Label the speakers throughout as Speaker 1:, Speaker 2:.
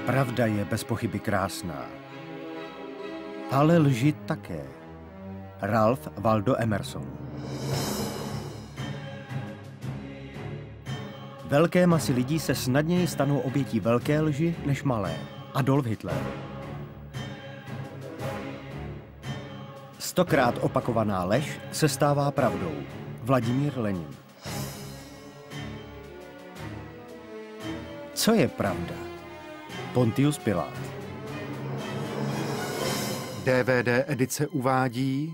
Speaker 1: Pravda je bez pochyby krásná, ale lži také. Ralph Waldo Emerson. Velké masy lidí se snadněji stanou obětí velké lži než malé. Adolf Hitler. 100krát opakovaná lež se stává pravdou. Vladimír Lenin. Co je pravda? Pontius Pilát.
Speaker 2: DVD edice uvádí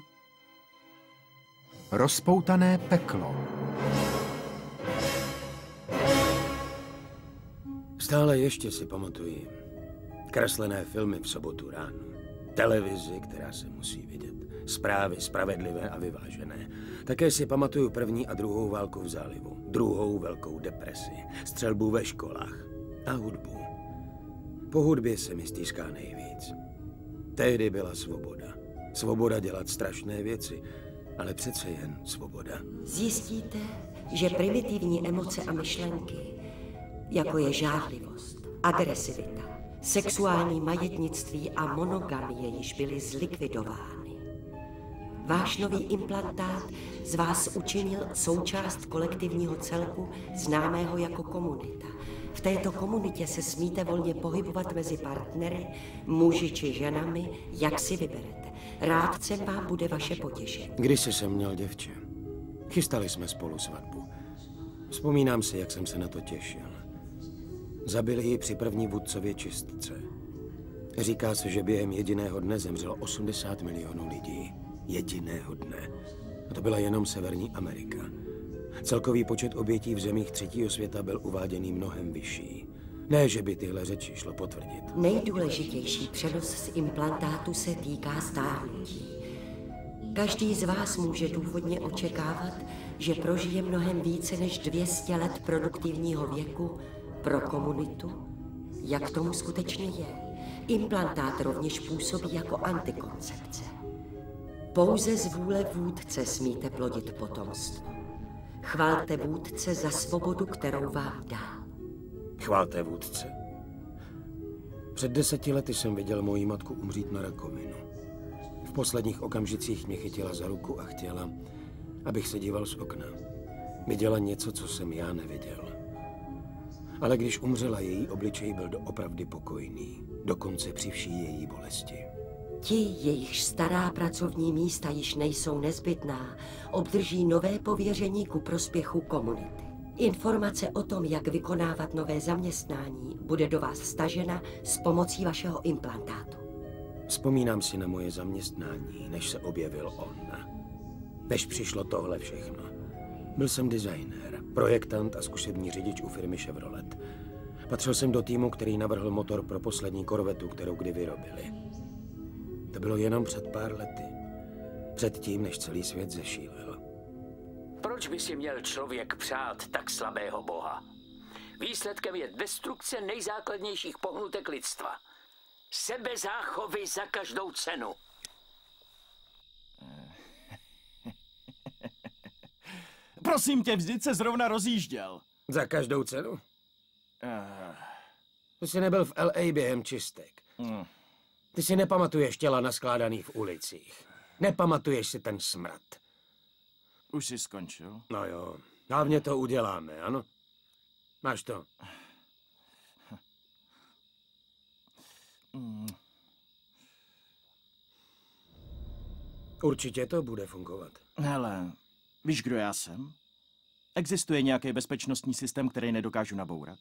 Speaker 2: Rozpoutané peklo.
Speaker 3: Stále ještě si pamatuji kreslené filmy v sobotu ráno, televizi, která se musí vidět, zprávy spravedlivé a vyvážené. Také si pamatuju první a druhou válku v zálivu, druhou velkou depresi, střelbu ve školách a hudbu. Po hudbě se mi stýská nejvíc. Tehdy byla svoboda. Svoboda dělat strašné věci, ale přece jen svoboda.
Speaker 4: Zjistíte, že primitivní emoce a myšlenky, jako je žárlivost, agresivita, sexuální majetnictví a monogamie, již byly zlikvidovány. Váš nový implantát z vás učinil součást kolektivního celku známého jako komunita. V této komunitě se smíte volně pohybovat mezi partnery, muži či ženami, jak si vyberete. Rádcem vám bude vaše potěšení.
Speaker 3: Kdysi jsem měl děvče. Chystali jsme spolu svatbu. Vzpomínám si, jak jsem se na to těšil. Zabili ji při první vůdcově čistce. Říká se, že během jediného dne zemřelo 80 milionů lidí. Jediného dne. A to byla jenom Severní Amerika. Celkový počet obětí v zemích třetího světa byl uváděný mnohem vyšší. Ne, že by tyhle řeči šlo potvrdit.
Speaker 4: Nejdůležitější přenos z implantátu se týká stárnutí. Každý z vás může důvodně očekávat, že prožije mnohem více než 200 let produktivního věku pro komunitu, jak tomu skutečně je. Implantát rovněž působí jako antikoncepce. Pouze z vůle vůdce smíte plodit potomstvo. Chvalte vůdce za svobodu, kterou vám dá.
Speaker 3: Chvalte vůdce. Před 10 lety jsem viděl moji matku umřít na rakovinu. V posledních okamžicích mě chytila za ruku a chtěla, abych se díval z okna. Viděla něco, co jsem já neviděl. Ale když umřela, její obličej byl doopravdy pokojný, dokonce při vší její bolesti.
Speaker 4: Ti, jejichž stará pracovní místa již nejsou nezbytná, obdrží nové pověření ku prospěchu komunity. Informace o tom, jak vykonávat nové zaměstnání, bude do vás stažena s pomocí vašeho implantátu.
Speaker 3: Vzpomínám si na moje zaměstnání, než se objevil on. Než přišlo tohle všechno. Byl jsem designér, projektant a zkušební řidič u firmy Chevrolet. Patřil jsem do týmu, který navrhl motor pro poslední korvetu, kterou kdy vyrobili. To bylo jenom před pár lety. Předtím, než celý svět zešílel.
Speaker 5: Proč by si měl člověk přát tak slabého boha? Výsledkem je destrukce nejzákladnějších pohnutek lidstva. Sebezáchovy za každou cenu.
Speaker 6: Prosím tě, vždyť se zrovna rozjížděl.
Speaker 3: Za každou cenu? Ty jsi nebyl v LA během čistek. Ty si nepamatuješ těla naskládaných v ulicích. Nepamatuješ si ten smrad.
Speaker 6: Už jsi skončil?
Speaker 3: No jo, hlavně to uděláme, ano? Máš to? Určitě to bude fungovat.
Speaker 6: Hele, víš, kdo já jsem? Existuje nějaký bezpečnostní systém, který nedokážu nabourat?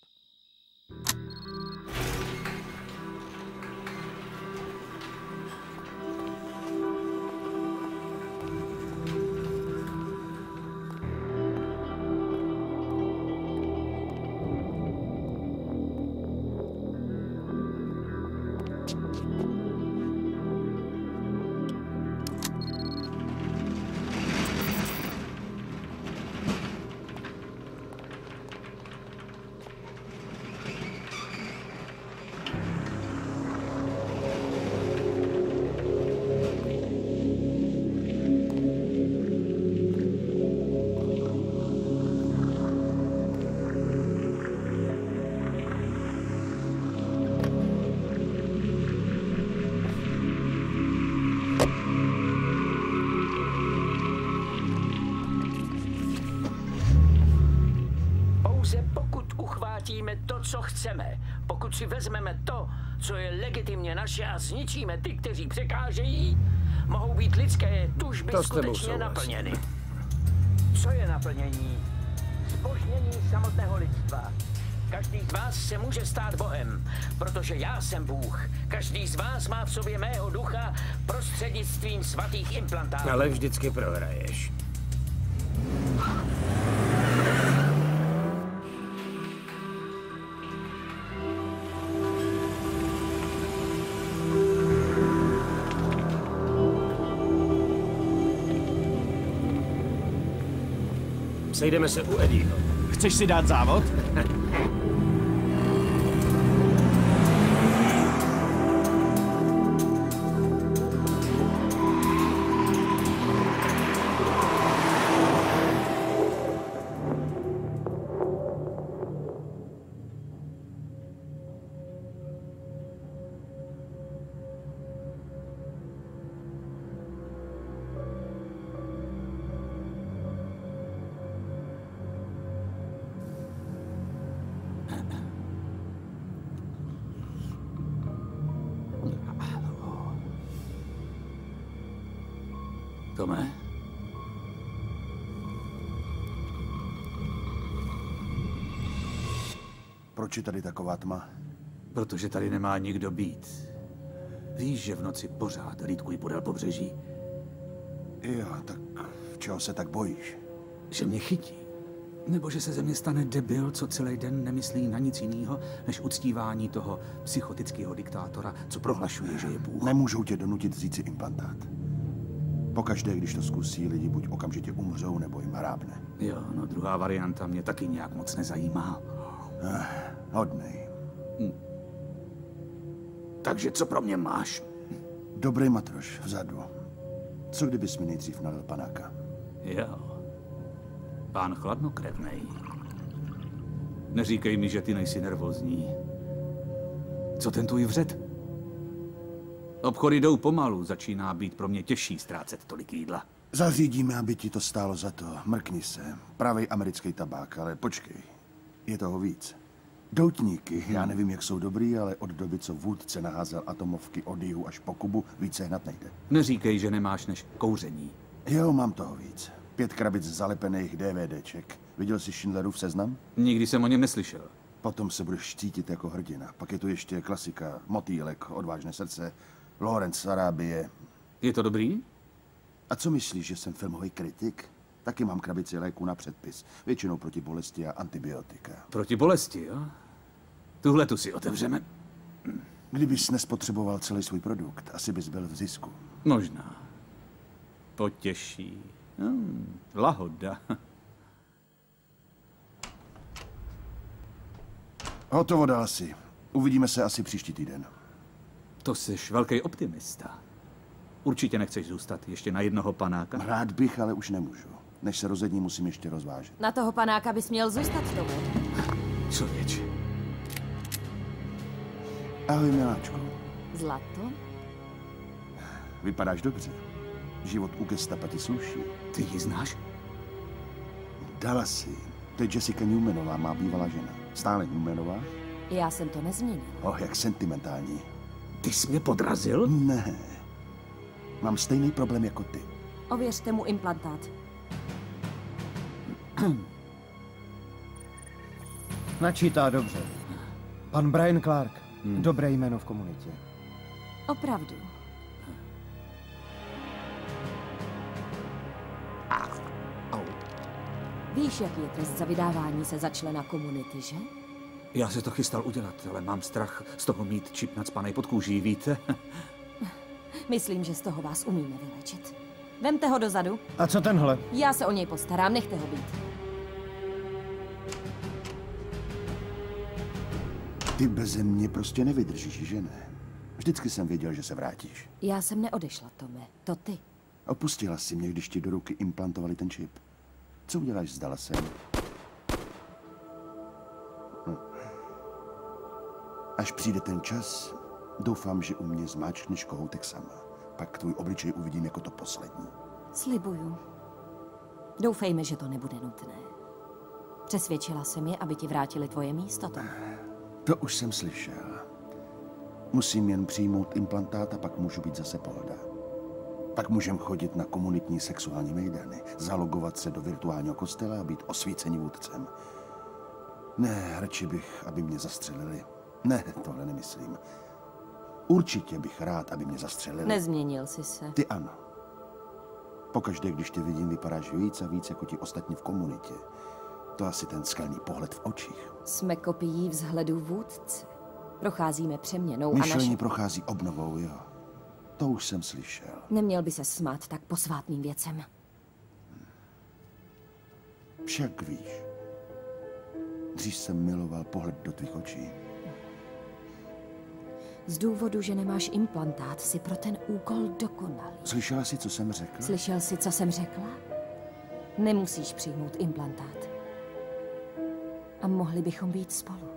Speaker 5: Pouze pokud uchvátíme to, co chceme, pokud si vezmeme to, co je legitimně naše a zničíme ty, kteří překážejí, mohou být lidské tužby skutečně naplněny. Co je naplnění? Zbožnění samotného lidstva. Každý z vás se může stát Bohem, protože já jsem Bůh. Každý z vás má v sobě mého ducha prostřednictvím svatých implantátů.
Speaker 3: Ale vždycky prohraješ. Sejdeme se u Eddieho.
Speaker 6: Chceš si dát závod?
Speaker 7: Tome?
Speaker 2: Proč je tady taková tma?
Speaker 7: Protože tady nemá nikdo být. Víš, že v noci pořád hlídkují podél pobřeží?
Speaker 2: Jo, tak čeho se tak bojíš?
Speaker 7: Že mě chytí. Nebo že se ze mě stane debil, co celý den nemyslí na nic jiného, než uctívání toho psychotického diktátora, co prohlašuje, že je Bůh.
Speaker 2: Nemůžou tě donutit vzít si implantát. Pokaždé, když to zkusí, lidi buď okamžitě umřou, nebo jim hrábne.
Speaker 7: Jo, no druhá varianta mě taky nějak moc nezajímá.
Speaker 2: Hodnej.
Speaker 7: Takže co pro mě máš?
Speaker 2: Dobrý matroš vzadu. Co kdybys mi nejdřív nalil panáka?
Speaker 7: Jo. Pán chladnokrevnej. Neříkej mi, že ty nejsi nervózní. Co ten tvůj vřet? Obchody jdou pomalu, začíná být pro mě těžší ztrácet tolik jídla.
Speaker 2: Zařídíme, aby ti to stálo za to. Mrkni se. Pravý americký tabák, ale počkej. Je toho víc. Doutníky, já nevím, jak jsou dobrý, ale od doby, co vůdce naházel atomovky od jihu až po Kubu, více hned nejde.
Speaker 7: Neříkej, že nemáš než kouření.
Speaker 2: Jo, mám toho víc. 5 krabic zalepených DVDček. Viděl jsi Schindlerův seznam?
Speaker 7: Nikdy jsem o něm neslyšel.
Speaker 2: Potom se budeš cítit jako hrdina. Pak je tu ještě klasika, Motýlek, Odvážné srdce, Lawrence z Arábie.
Speaker 7: Je to dobrý?
Speaker 2: A co myslíš, že jsem filmový kritik? Taky mám krabici léků na předpis. Většinou proti bolesti a antibiotika.
Speaker 7: Proti bolesti, jo? Tuhle tu si otevřeme.
Speaker 2: Kdybys nespotřeboval celý svůj produkt, asi bys byl v zisku.
Speaker 7: Možná. Potěší. Lahoda.
Speaker 2: Hotovo, dal si. Uvidíme se asi příští týden.
Speaker 7: To jsi velký optimista. Určitě nechceš zůstat ještě na jednoho panáka?
Speaker 2: Rád bych, ale už nemůžu. Než se rozední, musím ještě rozvážet.
Speaker 8: Na toho panáka bys měl zůstat, Tome.
Speaker 7: Člověče.
Speaker 2: Ahoj, miláčku.
Speaker 8: Zlato?
Speaker 2: Vypadáš dobře. Život u gestapa ti sluší.
Speaker 7: Ty ji znáš?
Speaker 2: Dala si. To je Jessica Newmanová, má bývalá žena. Stále Newmanová?
Speaker 8: Já jsem to nezměnil.
Speaker 2: Jak sentimentální.
Speaker 7: Ty jsi mě podrazil?
Speaker 2: Ne. Mám stejný problém jako ty.
Speaker 8: Ověřte mu implantát.
Speaker 1: Načítá dobře. Pan Brian Clark. Dobré jméno v komunitě.
Speaker 8: Opravdu. Víš, jaký je trest za vydávání se za člena komunity, že?
Speaker 7: Já se to chystal udělat, ale mám strach z toho mít čip nacpanej pod kůží, víte?
Speaker 8: Myslím, že z toho vás umíme vylečit. Vemte ho dozadu.
Speaker 1: A co tenhle?
Speaker 8: Já se o něj postarám, nechte ho být.
Speaker 2: Ty beze mě prostě nevydržíš, že ne? Vždycky jsem věděl, že se vrátíš.
Speaker 8: Já jsem neodešla, Tome. To ty.
Speaker 2: Opustila jsi mě, když ti do ruky implantovali ten čip. Co uděláš s Dallasem? Až přijde ten čas, doufám, že u mě zmáčkneš kohoutek sama. Pak tvůj obličej uvidím jako to poslední.
Speaker 8: Slibuju. Doufejme, že to nebude nutné. Přesvědčila jsem je, aby ti vrátili tvoje místo, Tom.
Speaker 2: To už jsem slyšel. Musím jen přijmout implantát a pak můžu být zase pohoda. Pak můžem chodit na komunitní sexuální mejdany, zalogovat se do virtuálního kostela a být osvícený vůdcem. Ne, radši bych, aby mě zastřelili. Ne, tohle nemyslím. Určitě bych rád, aby mě zastřelili.
Speaker 8: Nezměnil jsi se.
Speaker 2: Ty ano. Pokaždé, když tě vidím, vypadáš víc a víc jako ti ostatní v komunitě. To asi ten skalný pohled v očích.
Speaker 8: Jsme kopií vzhledu vůdce. Procházíme přeměnou
Speaker 2: Myšlení prochází obnovou, jo. To už jsem slyšel.
Speaker 8: Neměl by se smát tak posvátným věcem.
Speaker 2: Však víš, dřív jsem miloval pohled do tvých očí.
Speaker 8: Z důvodu, že nemáš implantát, si pro ten úkol dokonalý.
Speaker 2: Slyšela jsi, co jsem řekl?
Speaker 8: Slyšel jsi, co jsem řekla? Nemusíš přijmout implantát. A mohli bychom být spolu.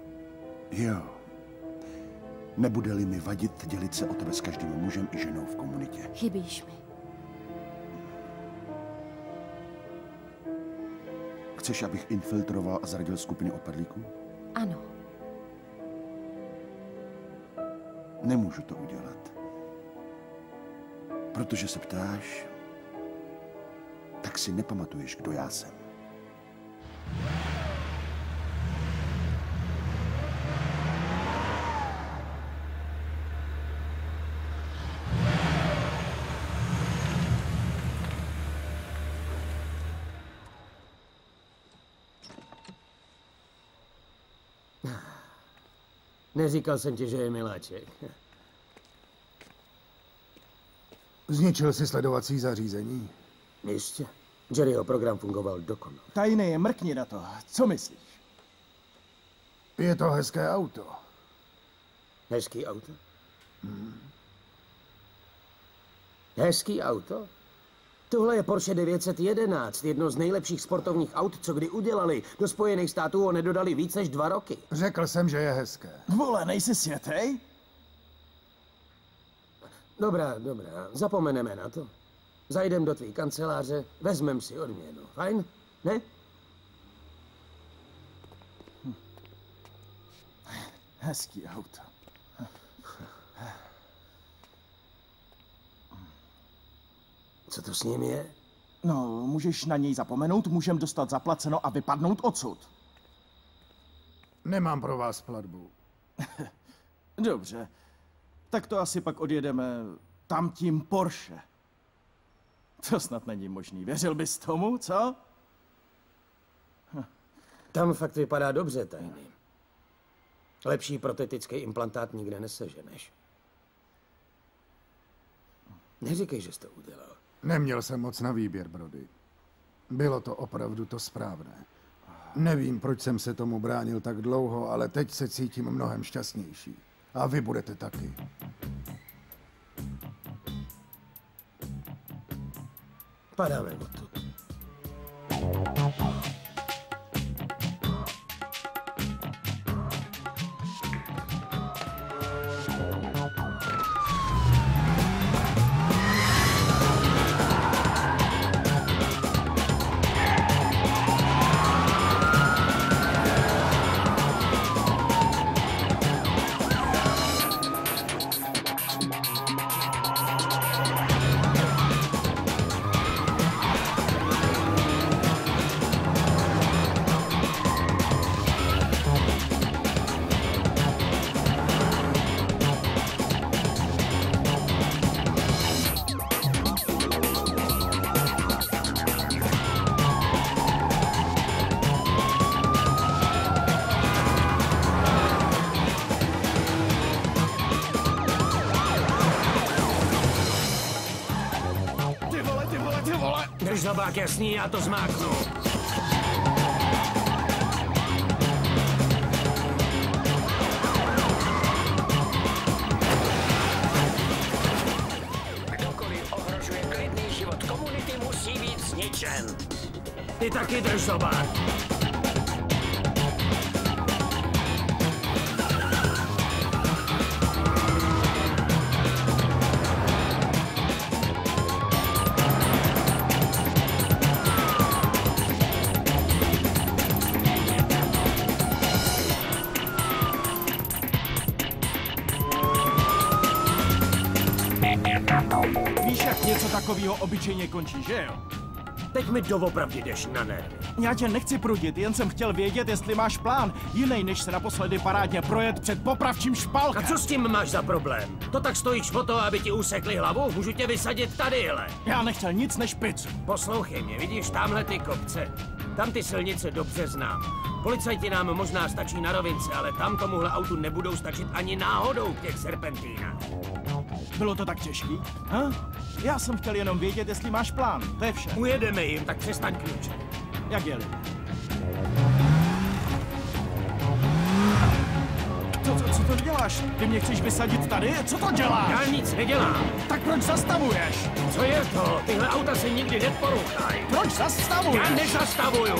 Speaker 2: Jo. Nebude-li mi vadit dělit se o tebe s každým mužem i ženou v komunitě.
Speaker 8: Chybíš mi.
Speaker 2: Chceš, abych infiltroval a zradil skupiny odpadlíků?
Speaker 8: Ano.
Speaker 2: Nemůžu to udělat. Protože se ptáš, tak si nepamatuješ, kdo já jsem.
Speaker 3: Neříkal jsem ti, že je miláček.
Speaker 9: Zničil si sledovací zařízení?
Speaker 3: Jistě. Jerryho program fungoval dokonale.
Speaker 6: Tajný, mrkni na to. Co myslíš?
Speaker 9: Je to hezké auto.
Speaker 3: Hezký auto? Hezký auto? Tohle je Porsche 911, jedno z nejlepších sportovních aut, co kdy udělali. Do Spojených států ho nedodali víc než 2 roky.
Speaker 9: Řekl jsem, že je hezké.
Speaker 6: Vole, nejsi světej?
Speaker 3: Dobrá, zapomeneme na to. Zajdem do tvý kanceláře, vezmem si odměnu. Fajn? Ne?
Speaker 6: Hezký auto.
Speaker 3: Co to s ním je?
Speaker 6: No, můžeš na něj zapomenout, můžem dostat zaplaceno a vypadnout odsud.
Speaker 9: Nemám pro vás platbu.
Speaker 6: Dobře, tak to asi pak odjedeme tam tím Porsche. To snad není možný. Věřil bys tomu, co?
Speaker 3: Tam fakt vypadá dobře, Tajný. Lepší protetický implantát nikde neseženeš. Neříkej, že jsi to udělal.
Speaker 9: Neměl jsem moc na výběr, Brody. Bylo to opravdu to správné. Nevím, proč jsem se tomu bránil tak dlouho, ale teď se cítím mnohem šťastnější. A vy budete taky.
Speaker 3: Padáme odtud. Drž zobák jasný, já to zmáknu.
Speaker 5: Kdokoliv ohrožuje klidný život komunity, musí být zničen.
Speaker 3: Ty taky drž zobák.
Speaker 6: Tak něco takového obyčejně končí, že jo?
Speaker 3: Teď mi doopravdy jdeš na nervy.
Speaker 6: Já tě nechci prudit, jen jsem chtěl vědět, jestli máš plán jiný, než se naposledy parádně projet před popravčím špalkem.
Speaker 3: A co s tím máš za problém? To tak stojíš o to, aby ti usekli hlavu? Můžu tě vysadit tadyhle.
Speaker 6: Já nechtěl nic než pizzu.
Speaker 3: Poslouchej mě, vidíš tamhle ty kopce? Tam ty silnice dobře znám. Policajti nám možná stačí na rovince, ale tam tomuhle autu nebudou stačit ani náhodou v těch serpentínách.
Speaker 6: Bylo to tak těžký? Ha? Já jsem chtěl jenom vědět, jestli máš plán. To je vše.
Speaker 3: Ujedeme jim, tak přestaň klíče.
Speaker 6: Jak jeli? Co to děláš? Ty mě chceš vysadit tady? Co to děláš?
Speaker 3: Já nic nedělám.
Speaker 6: Tak proč zastavuješ?
Speaker 3: Co je to? Tyhle auta se nikdy neporuchají.
Speaker 6: Proč zastavuješ?
Speaker 3: Já nezastavuju.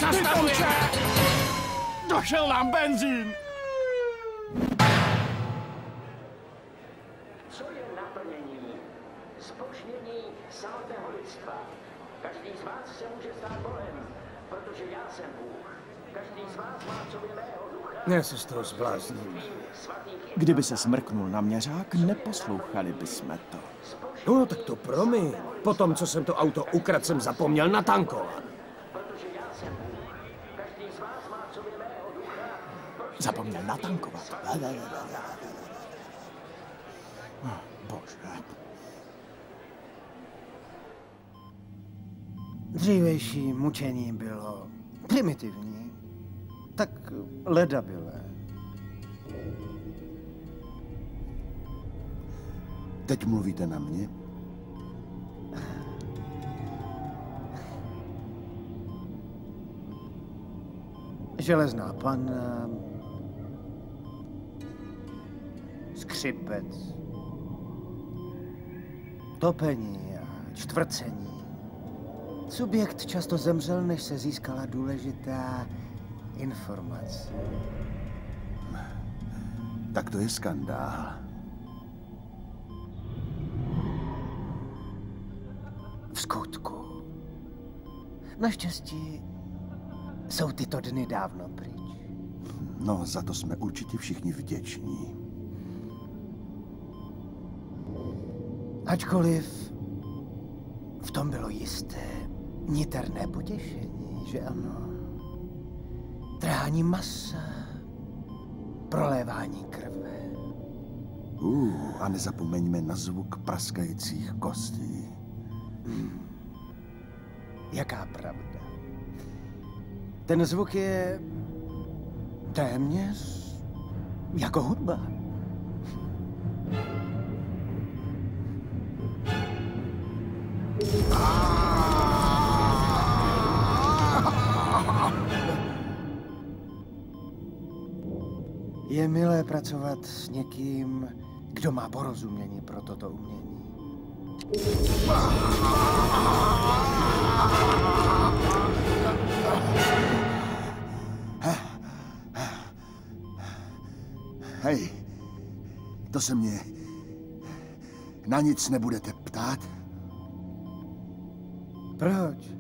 Speaker 3: Zastavuješ!
Speaker 6: Došel nám benzín!
Speaker 5: Co je naplnění? Zbožnění samotného lidstva. Každý z vás se může stát Bohem, protože já jsem Bůh. Každý z vás má v sobě mého ducha.
Speaker 3: Já se z toho zblázním.
Speaker 6: Kdyby se smrknul na měřák, neposlouchali bychom to.
Speaker 3: No, tak to promiň. Potom, co jsem to auto ukradl, jsem zapomněl natankovat.
Speaker 6: Zapomněl natankovat. Bože.
Speaker 1: Dřívejší mučení bylo primitivní, tak ledabilé.
Speaker 2: Teď mluvíte na mě?
Speaker 1: Železná panna, skřipec, topení a čtvrcení. Subjekt často zemřel, než se získala důležitá informace.
Speaker 2: Tak to je skandál.
Speaker 1: V skutku. Naštěstí jsou tyto dny dávno pryč.
Speaker 2: No, za to jsme určitě všichni vděční.
Speaker 1: Ačkoliv v tom bylo jisté niterné potěšení, že ano? Trhání masa, prolévání krve.
Speaker 2: A nezapomeňme na zvuk praskajících kostí.
Speaker 1: Jaká pravda. Ten zvuk je téměř jako hudba. Je milé pracovat s někým, kdo má porozumění pro toto umění.
Speaker 2: Hej, to se mě na nic nebudete ptát?
Speaker 1: Proč?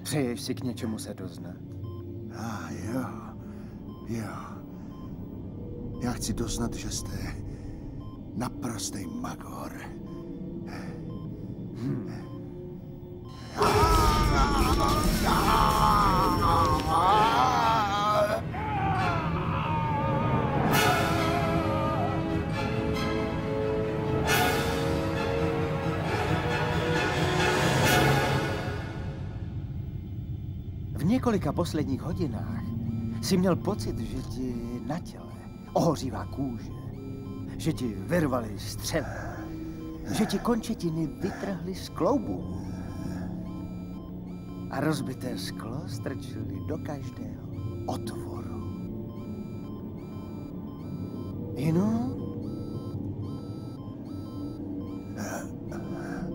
Speaker 1: Přeješ si k něčemu se doznat?
Speaker 2: Jo. Já chci doznat, že jste naprostý magor.
Speaker 1: V několika posledních hodinách jsi měl pocit, že ti na těle ohořívá kůže, že ti vyrvali střeva, že ti končetiny vytrhly z kloubů a rozbité sklo strčili do každého otvoru. Jinou?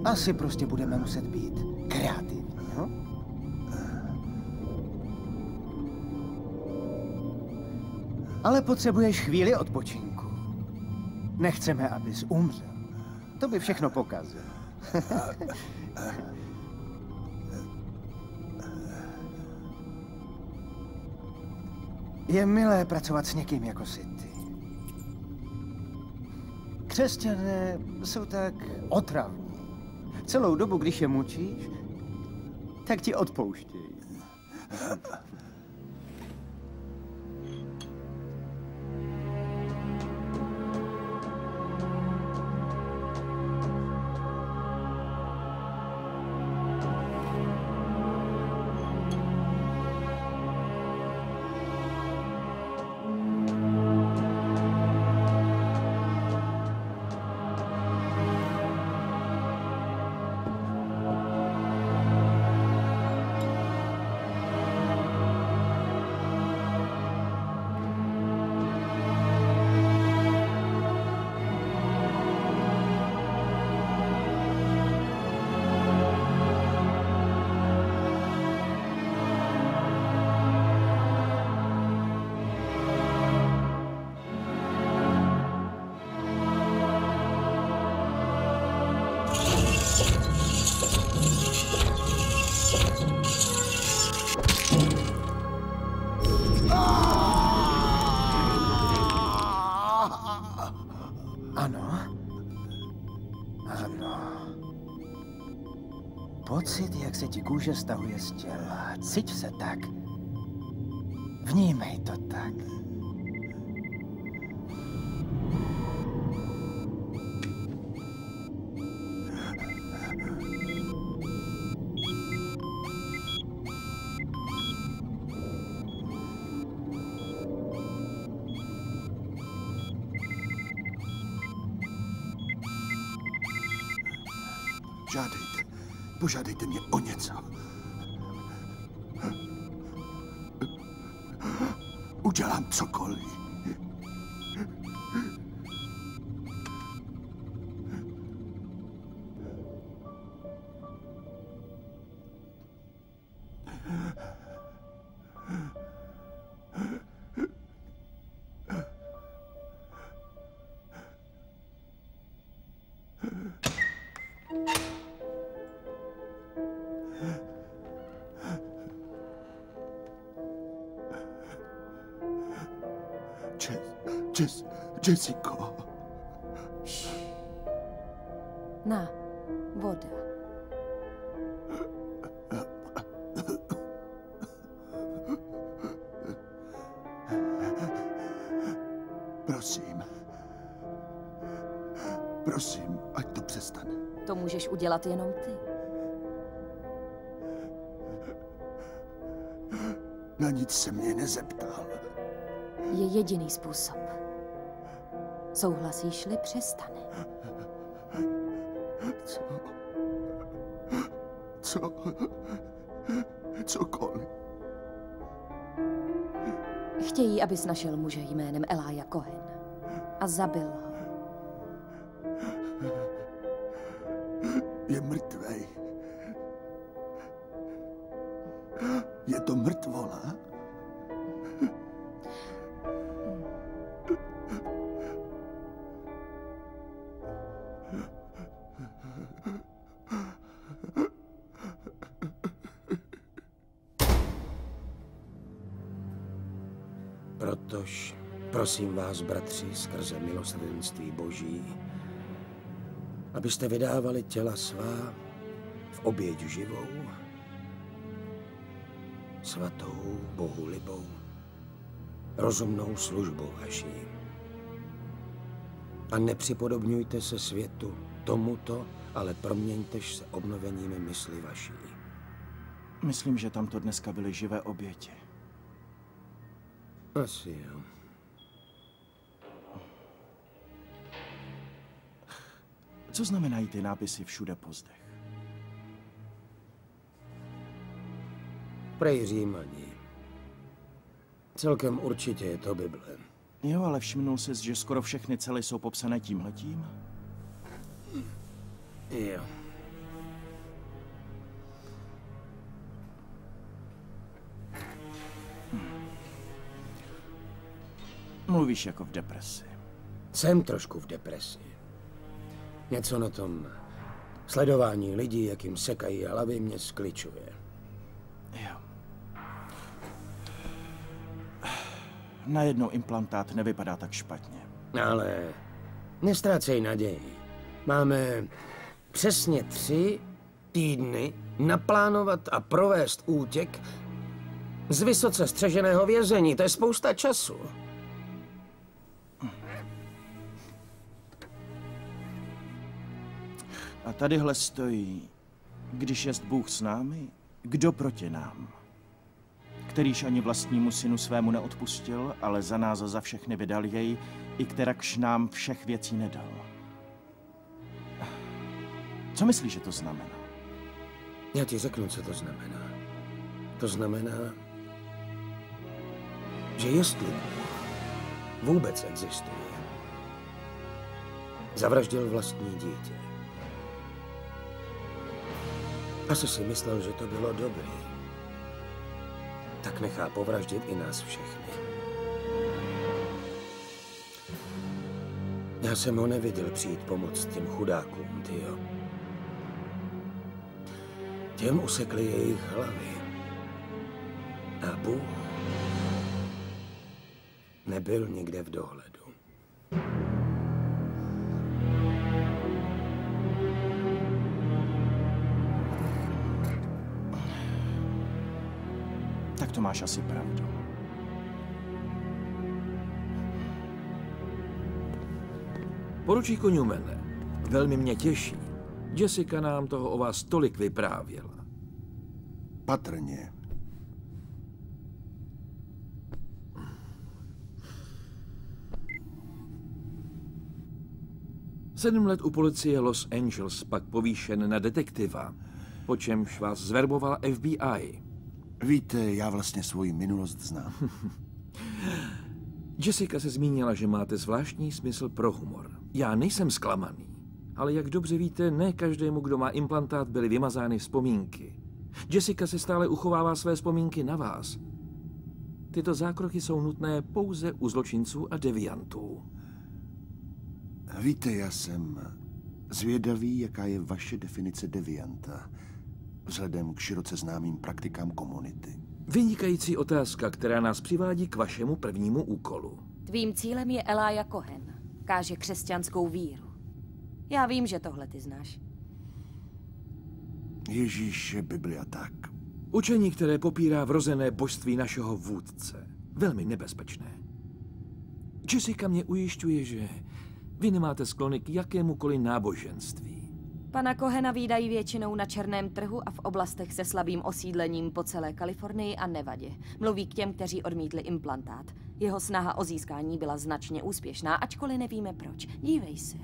Speaker 1: Asi prostě budeme muset být kreativní, no? Ale potřebuješ chvíli odpočinku. Nechceme, abys umřel. To by všechno pokazil. Je milé pracovat s někým jako jsi ty. Křesťané jsou tak otravní. celou dobu, když je mučíš, tak ti odpouštějí. Pocit, jak se ti kůže stahuje z těla. Cíť se tak. Vnímej to tak.
Speaker 2: Požádejte mě o něco. Udělám cokoliv. Jessico.
Speaker 8: Na, voda.
Speaker 2: Prosím, ať to přestane.
Speaker 8: To můžeš udělat jenom ty.
Speaker 2: Na nic se mě nezeptal.
Speaker 8: Je jediný způsob. Souhlasíš-li, přestane.
Speaker 2: Cokoliv.
Speaker 8: Chtějí, abys našel muže jménem Elijah Cohen a zabil ho.
Speaker 2: Je mrtvej. Je to mrtvola?
Speaker 3: Protož, prosím vás, bratři, skrze milosrdenství Boží, abyste vydávali těla svá v oběť živou, svatou, Bohu libou, rozumnou službou vaší. A nepřipodobňujte se světu tomuto, ale proměňtež se obnovením mysli vaší.
Speaker 6: Myslím, že tamto dneska byly živé oběti.
Speaker 3: Asi jo.
Speaker 6: Co znamenají ty nápisy všude po zdech?
Speaker 3: Prej Římani. Celkem určitě je to Bible.
Speaker 6: Jo, ale všimnul jsi, že skoro všechny cely jsou popsané tímhletím?
Speaker 3: Jo.
Speaker 6: Mluvíš jako v depresi.
Speaker 3: Jsem trošku v depresi. Něco na tom sledování lidí, jak jim sekají hlavy, mě skličuje.
Speaker 6: Jo. Najednou implantát nevypadá tak špatně.
Speaker 3: Ale nestrácej naději. Máme přesně 3 týdny naplánovat a provést útěk z vysoce střeženého vězení. To je spousta času.
Speaker 6: A tadyhle stojí, když jest Bůh s námi, kdo proti nám? Kterýž ani vlastnímu synu svému neodpustil, ale za nás a za všechny vydal jej, i kterakž nám všech věcí nedal. Co myslíš, že to znamená?
Speaker 3: Já ti řeknu, co to znamená. To znamená, že jestli Bůh vůbec existuje, zavraždil vlastní dítě. Asi si myslel, že to bylo dobrý. Tak nechá povraždit i nás všechny. Já jsem ho neviděl přijít pomoct těm chudákům, tyjo. Těm usekli jejich hlavy. A Bůh nebyl nikde v dohledu.
Speaker 6: Tak to máš asi pravdu.
Speaker 10: Poručíku Newmane, velmi mě těší. Jessica nám toho o vás tolik vyprávěla.
Speaker 2: Patrně.
Speaker 10: Sedm let u policie Los Angeles, pak povýšen na detektiva, po čemž vás zverbovala FBI.
Speaker 2: Víte, já vlastně svoji minulost znám.
Speaker 10: Jessica se zmínila, že máte zvláštní smysl pro humor. Já nejsem zklamaný, ale jak dobře víte, ne každému, kdo má implantát, byly vymazány vzpomínky. Jessica se stále uchovává své vzpomínky na vás. Tyto zákroky jsou nutné pouze u zločinců a deviantů.
Speaker 2: Víte, já jsem zvědavý, jaká je vaše definice devianta, vzhledem k široce známým praktikám komunity.
Speaker 10: Vynikající otázka, která nás přivádí k vašemu prvnímu úkolu.
Speaker 8: Tvým cílem je Elijah Cohen. Káže křesťanskou víru. Já vím, že tohle ty znáš.
Speaker 2: Ježíše, Biblia tak.
Speaker 10: Učení, které popírá vrozené božství našeho vůdce. Velmi nebezpečné. Jessica mě ujišťuje, že vy nemáte sklony k jakémukoliv náboženství.
Speaker 8: Pana Cohena vídají většinou na černém trhu a v oblastech se slabým osídlením po celé Kalifornii a Nevadě. Mluví k těm, kteří odmítli implantát. Jeho snaha o získání byla značně úspěšná, ačkoliv nevíme proč. Dívej se.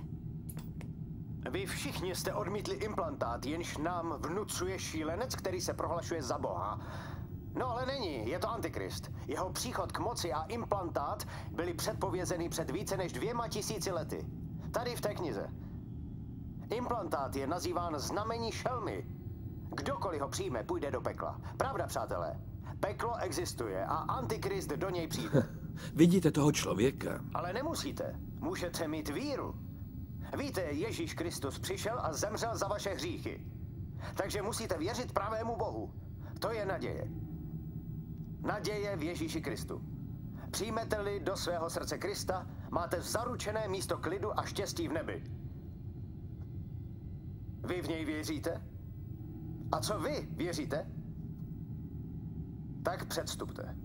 Speaker 1: Vy všichni jste odmítli implantát, jenž nám vnucuje šílenec, který se prohlašuje za Boha. No ale není, je to Antikrist. Jeho příchod k moci a implantát byly předpovězeny před více než 2000 lety. Tady v té knize. Implantát je nazýván znamení šelmy. Kdokoliv ho přijme, půjde do pekla. Pravda, přátelé? Peklo existuje a Antikrist do něj přijde.
Speaker 10: Vidíte toho člověka?
Speaker 1: Ale nemusíte. Můžete mít víru. Víte, Ježíš Kristus přišel a zemřel za vaše hříchy. Takže musíte věřit pravému Bohu. To je naděje. Naděje v Ježíši Kristu. Přijmete-li do svého srdce Krista, máte zaručené místo klidu a štěstí v nebi. Vy v něj věříte? A co vy věříte? Tak předstupte.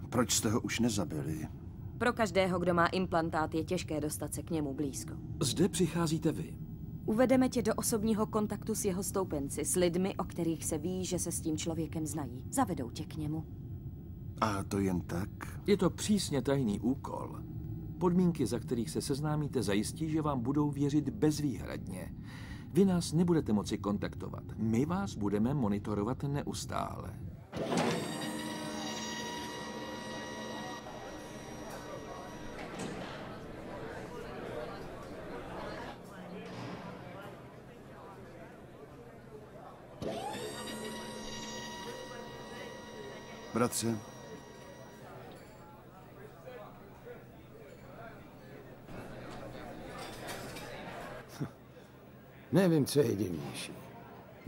Speaker 2: Proč jste ho už nezabili?
Speaker 8: Pro každého, kdo má implantát, je těžké dostat se k němu blízko.
Speaker 10: Zde přicházíte vy.
Speaker 8: Uvedeme tě do osobního kontaktu s jeho stoupenci, s lidmi, o kterých se ví, že se s tím člověkem znají. Zavedou tě k němu.
Speaker 2: A to jen tak?
Speaker 10: Je to přísně tajný úkol. Podmínky, za kterých se seznámíte, zajistí, že vám budou věřit bezvýhradně. Vy nás nebudete moci kontaktovat. My vás budeme monitorovat neustále.
Speaker 2: Bratře,
Speaker 3: Nevím, co je divnější.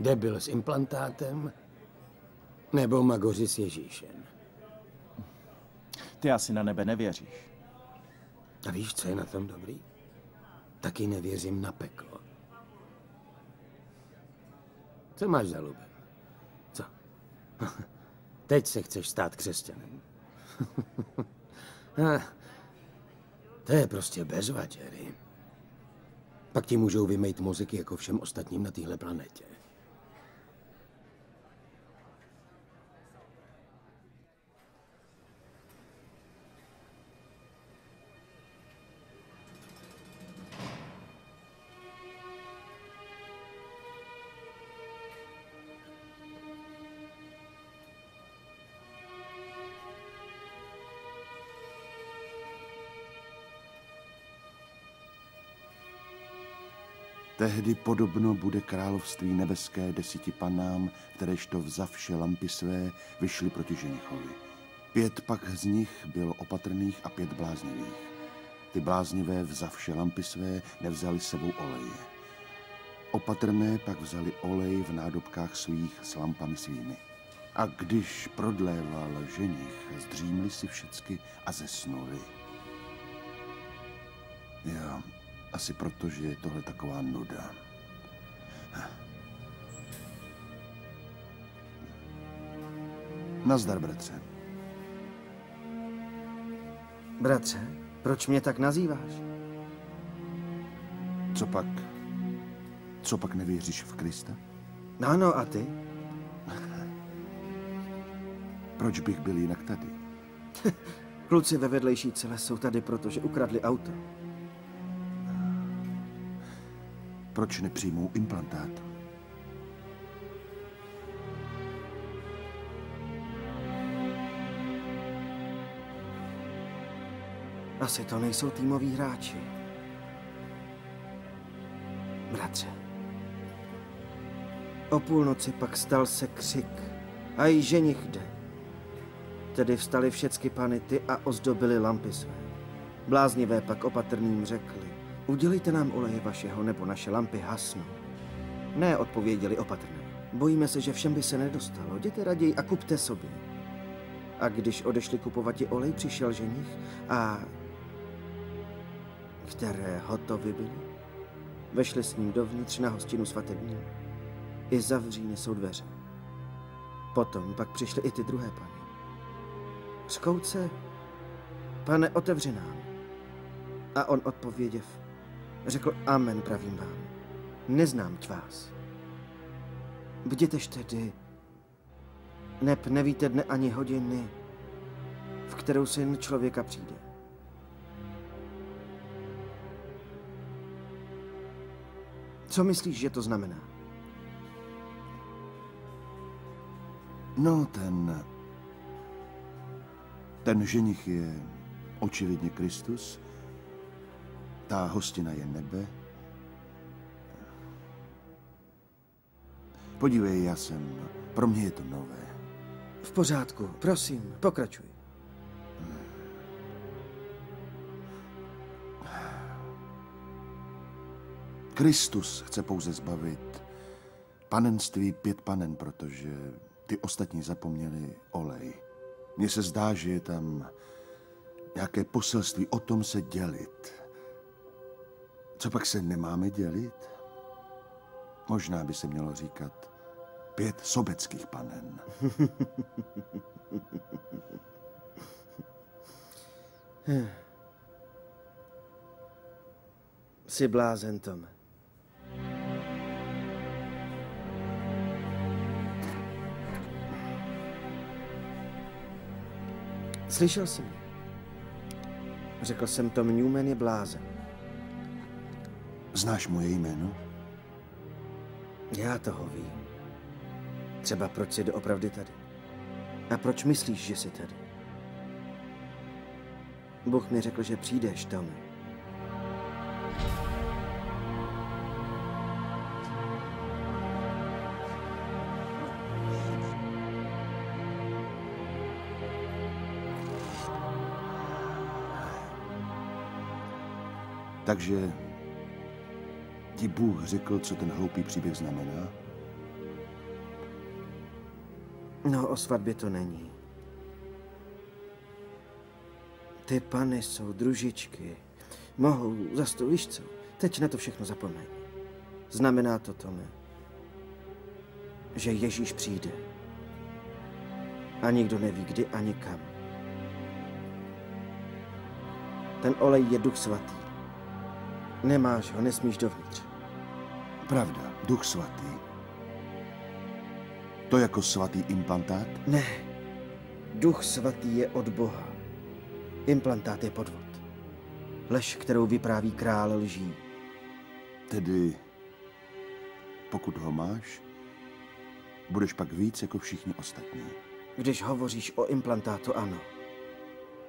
Speaker 3: Debil s implantátem nebo magoři s Ježíšem.
Speaker 6: Ty asi na nebe nevěříš.
Speaker 3: A víš, co je na tom dobrý? taky nevěřím na peklo. Co máš za lubem? Co? Teď se chceš stát křesťanem. To je prostě bezva, Jerry. Pak ti můžou vymejt mozek jako všem ostatním na téhle planetě.
Speaker 2: Tehdy podobno bude království nebeské 10 panám, kteréžto vzavše lampy své vyšly proti ženichovi. 5 pak z nich bylo opatrných a 5 bláznivých. Ty bláznivé vzavše lampy své nevzali s sebou oleje. Opatrné pak vzali olej v nádobkách svých s lampami svými. A když prodléval ženich, zdřímli si všecky a zesnuli. Jo. Asi proto, že je tohle taková nuda. Nazdar, bratře.
Speaker 6: Bratře, proč mě tak nazýváš?
Speaker 2: Co pak nevěříš v Krista?
Speaker 6: Ano, a ty?
Speaker 2: Proč bych byl jinak tady?
Speaker 6: Kluci ve vedlejší cele jsou tady, protože ukradli auto.
Speaker 2: Proč nepřijmou implantát?
Speaker 6: Asi to nejsou týmoví hráči. Bratře. O půlnoci pak stal se křik. A i ženich jde. Tedy vstali všecky pany ty a ozdobili lampy své. Bláznivé pak opatrným řekli: udělejte nám oleje vašeho, nebo naše lampy hasnou. Ne, odpověděli opatrně. Bojíme se, že všem by se nedostalo. Jděte raději a kupte sobě. A když odešli kupovat olej, přišel ženich a... které hotovi byli. Vešli s ním dovnitř na hostinu svatební. I zavříny jsou dveře. Potom pak přišly i ty druhé paní. Skouce, pane, otevři nám. A on odpověděv řekl: amen, pravím vám, neznám vás. Bdětež tedy, neb nevíte dne ani hodiny, v kterou syn člověka přijde. Co myslíš, že to znamená?
Speaker 2: No, ten ženich je očividně Kristus, ta hostina je nebe. Podívej, pro mě je to nové.
Speaker 6: V pořádku, prosím, pokračuj.
Speaker 2: Kristus chce pouze zbavit panenství 5 panen, protože ty ostatní zapomněli olej. Mně se zdá, že je tam nějaké poselství o tom se dělit. Co pak se nemáme dělit? Možná by se mělo říkat 5 sobeckých panen.
Speaker 6: Jsi blázen, Tome. Slyšel jsi mě? Řekl jsem, Tom Newman je blázen.
Speaker 2: Znáš moje jméno?
Speaker 6: Já toho vím. Třeba proč jsi doopravdy tady. A proč myslíš, že jsi tady? Bůh mi řekl, že přijdeš, Tome.
Speaker 2: Takže ti Bůh řekl, co ten hloupý příběh znamená?
Speaker 6: No, o svatbě to není. Ty pany jsou družičky. Mohou, zas to víš co,
Speaker 11: Teď na to všechno zapomeň. Znamená to, Tome, že Ježíš přijde. A nikdo neví, kdy ani kam. Ten olej je Duch svatý. Nemáš ho, nesmíš dovnitř.
Speaker 2: Pravda, Duch svatý. To jako svatý implantát?
Speaker 11: Ne. Duch svatý je od Boha. Implantát je podvod. Lež, kterou vypráví král lží.
Speaker 2: Tedy, pokud ho máš, budeš pak víc jako všichni ostatní.
Speaker 11: Když hovoříš o implantátu, ano.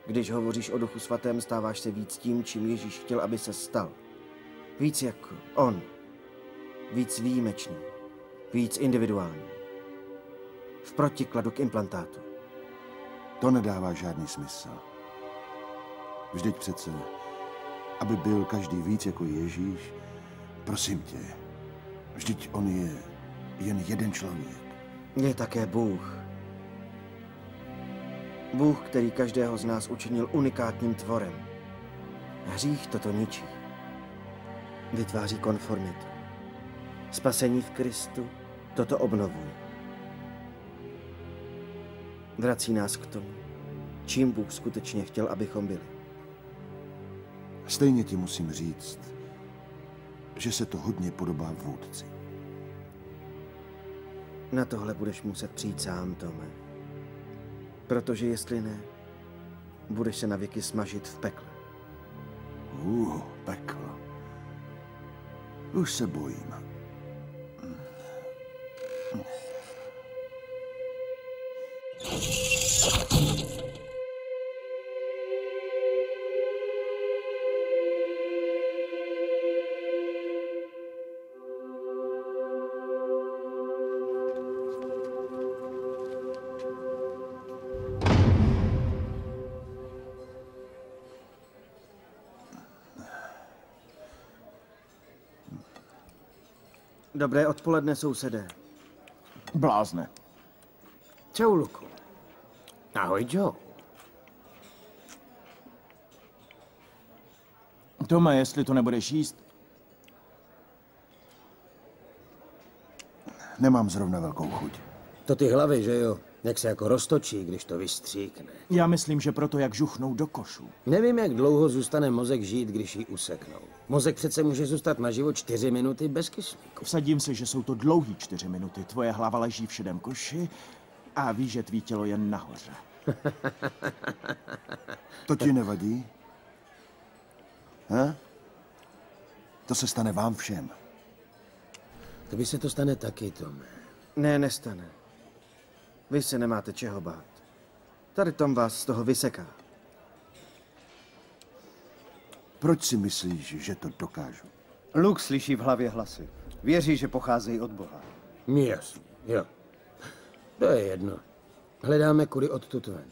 Speaker 11: Když hovoříš o Duchu svatém, stáváš se víc tím, čím Ježíš chtěl, aby se stal. Víc jako on. Víc výjimečný. Víc individuální. V protikladu k implantátu.
Speaker 2: To nedává žádný smysl. Vždyť přece, aby byl každý víc jako Ježíš, prosím tě, vždyť on je jen jeden člověk.
Speaker 11: Je také Bůh. Bůh, který každého z nás učinil unikátním tvorem. Hřích toto ničí. Vytváří konformitu. Spasení v Kristu toto obnovuje. Vrací nás k tomu, čím Bůh skutečně chtěl, abychom byli.
Speaker 2: Stejně ti musím říct, že se to hodně podobá vůdci.
Speaker 11: Na tohle budeš muset přijít sám, Tome. Protože jestli ne, budeš se na věky smažit v pekle.
Speaker 2: Peklo. Už se bojím.
Speaker 11: Dobré odpoledne, sousedé.
Speaker 6: Blázne.
Speaker 3: Čau, Luku. Ahoj, Joe.
Speaker 6: Tome, jestli to nebudeš jíst.
Speaker 2: Nemám zrovna velkou chuť.
Speaker 3: To ty hlavy, že jo? Jak se jako roztočí, když to vystříkne.
Speaker 6: Já myslím, že proto, jak žuchnou do košů.
Speaker 3: Nevím, jak dlouho zůstane mozek žít, když ji useknou. Mozek přece může zůstat naživo 4 minuty bez kyslíku.
Speaker 6: Vsadím se, že jsou to dlouhý 4 minuty. Tvoje hlava leží v šedém koši a víš, že tvý tělo je nahoře.
Speaker 2: To ti nevadí? To se stane vám všem.
Speaker 3: Tobě se to stane taky, Tome.
Speaker 11: Ne, nestane. Vy se nemáte čeho bát. Tady Tom vás z toho vyseká.
Speaker 2: Proč si myslíš, že to dokážu?
Speaker 1: Luke slyší v hlavě hlasy. Věří, že pocházejí od Boha.
Speaker 3: Jasně, jo. To je jedno. Hledáme kudy odtud ven.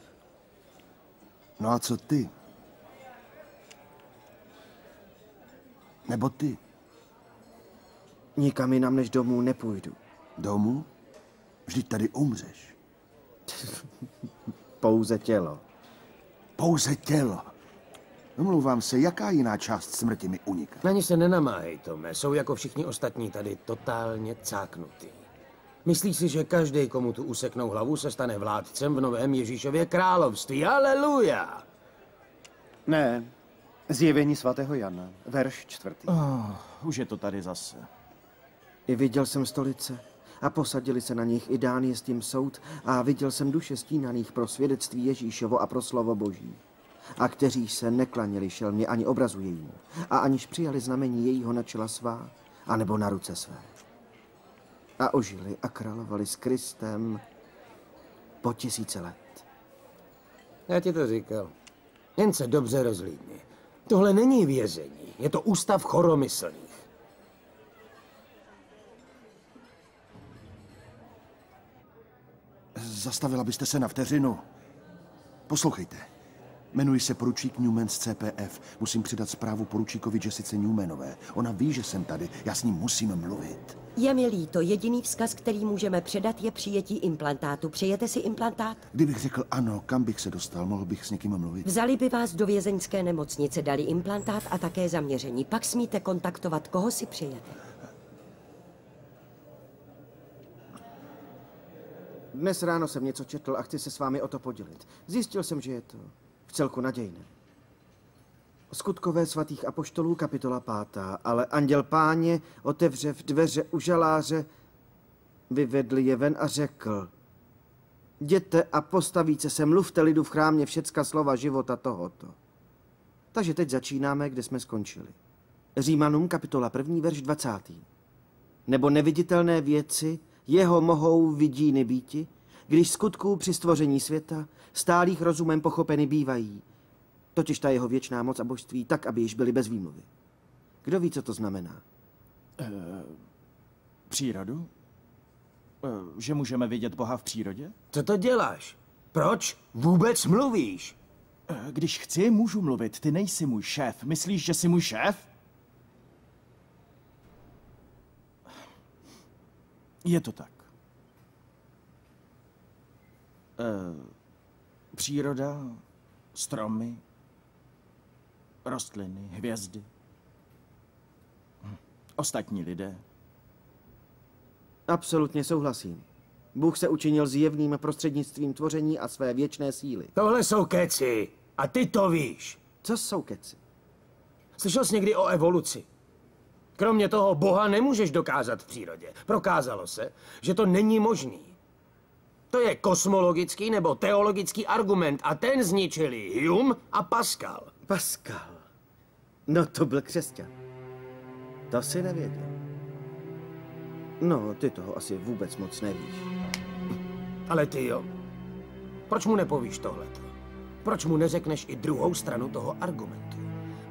Speaker 2: No a co ty? Nebo ty?
Speaker 11: Nikam jinam než domů nepůjdu.
Speaker 2: Domů? Vždyť tady umřeš.
Speaker 11: Pouze tělo.
Speaker 2: Pouze tělo. Omlouvám se, jaká jiná část smrti mi uniká?
Speaker 3: Na ně se nenamáhej, Tome. Jsou jako všichni ostatní tady totálně cáknutý. Myslíš si, že každý, komu tu useknou hlavu, se stane vládcem v novém Ježíšově království? Haleluja!
Speaker 1: Ne, Zjevení svatého Jana, verš 4.
Speaker 6: Už je to tady zase.
Speaker 11: I viděl jsem stolice a posadili se na nich, i dán je s tím soud, a viděl jsem duše stínaných pro svědectví Ježíšovo a pro slovo Boží. A kteří se neklaněli šelmě ani obrazu jejímu, a aniž přijali znamení jejího na čela svá, anebo na ruce své. A ožili a královali s Kristem po 1000 let.
Speaker 3: Já ti to říkal. Jen se dobře rozhlídni. Tohle není vězení, je to ústav choromyslných.
Speaker 2: Zastavila byste se na vteřinu. Poslouchejte. Jmenuji se poručík Newman z CPF. Musím předat zprávu poručíkovi Jessice Newmanové. Ona ví, že jsem tady. Já s ním musím mluvit.
Speaker 4: Je mi líto, jediný vzkaz, který můžeme předat, je přijetí implantátu. Přejete si implantát?
Speaker 2: Kdybych řekl ano, kam bych se dostal, mohl bych s někým mluvit?
Speaker 4: Vzali by vás do vězeňské nemocnice, dali implantát a také zaměření. Pak smíte kontaktovat, koho si přejete.
Speaker 11: Dnes ráno jsem něco četl a chci se s vámi o to podělit. Zjistil jsem, že je to vcelku nadějné. Skutkové svatých apoštolů, kapitola 5. Ale anděl Páně, otevřev dveře u žaláře, vyvedl je ven a řekl: jděte a postavíte se, mluvte lidu v chrámě všecka slova života tohoto. Takže teď začínáme, kde jsme skončili. Římanům, kapitola 1, verš 20. Nebo neviditelné věci jeho mohou vidí nebýti, když skutků při stvoření světa stálých rozumem pochopeny bývají, totiž ta jeho věčná moc a božství, tak, aby již byly bez výmluvy. Kdo ví, co to znamená?
Speaker 6: Přírodu? Že můžeme vidět Boha v přírodě?
Speaker 3: Co to děláš? Proč vůbec mluvíš?
Speaker 6: Když chci, můžu mluvit. Ty nejsi můj šéf. Myslíš, že jsi můj šéf? Je to tak. Příroda, stromy, rostliny, hvězdy, ostatní lidé.
Speaker 11: Absolutně souhlasím. Bůh se učinil zjevným prostřednictvím tvoření a své věčné síly.
Speaker 3: Tohle jsou keci. A ty to víš.
Speaker 11: Co jsou keci?
Speaker 3: Slyšel jsi někdy o evoluci? Kromě toho Boha nemůžeš dokázat v přírodě. Prokázalo se, že to není možný. To je kosmologický nebo teologický argument a ten zničili Hume a Pascal.
Speaker 11: Pascal. No to byl křesťan. To si nevěděl. No, ty toho asi vůbec moc nevíš.
Speaker 3: Ale ty jo. Proč mu nepovíš tohleto? Proč mu neřekneš i druhou stranu toho argumentu?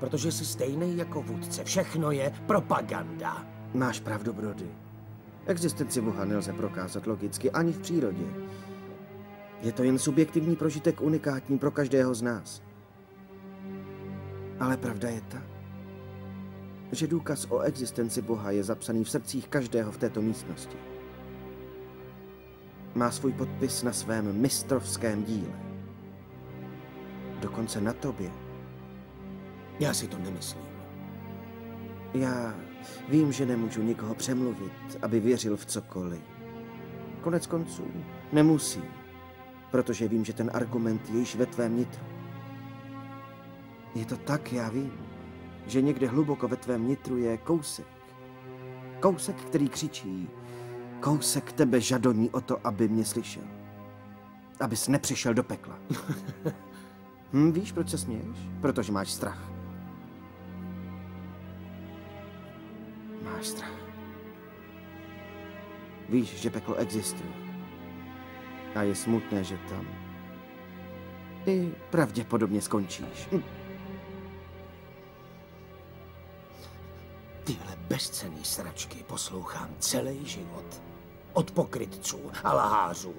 Speaker 3: Protože jsi stejný jako vůdce. Všechno je propaganda.
Speaker 11: Máš pravdu, Brody. Existenci Boha nelze prokázat logicky ani v přírodě. Je to jen subjektivní prožitek unikátní pro každého z nás. Ale pravda je ta, že důkaz o existenci Boha je zapsaný v srdcích každého v této místnosti. Má svůj podpis na svém mistrovském díle. Dokonce na tobě.
Speaker 3: Já si to nemyslím.
Speaker 11: Já vím, že nemůžu nikoho přemluvit, aby věřil v cokoliv. Konec konců nemusím, protože vím, že ten argument je již ve tvém nitru. Je to tak, já vím, že někde hluboko ve tvém nitru je kousek. Kousek, který křičí. Kousek tebe žadoní o to, aby mě slyšel. Abys nepřišel do pekla. Víš, proč se směješ? Protože máš strach. Máš strach. Víš, že peklo existuje. A je smutné, že tam i pravděpodobně skončíš.
Speaker 3: Tyhle bezcenný sračky poslouchám celý život. Od pokrytců a lahářů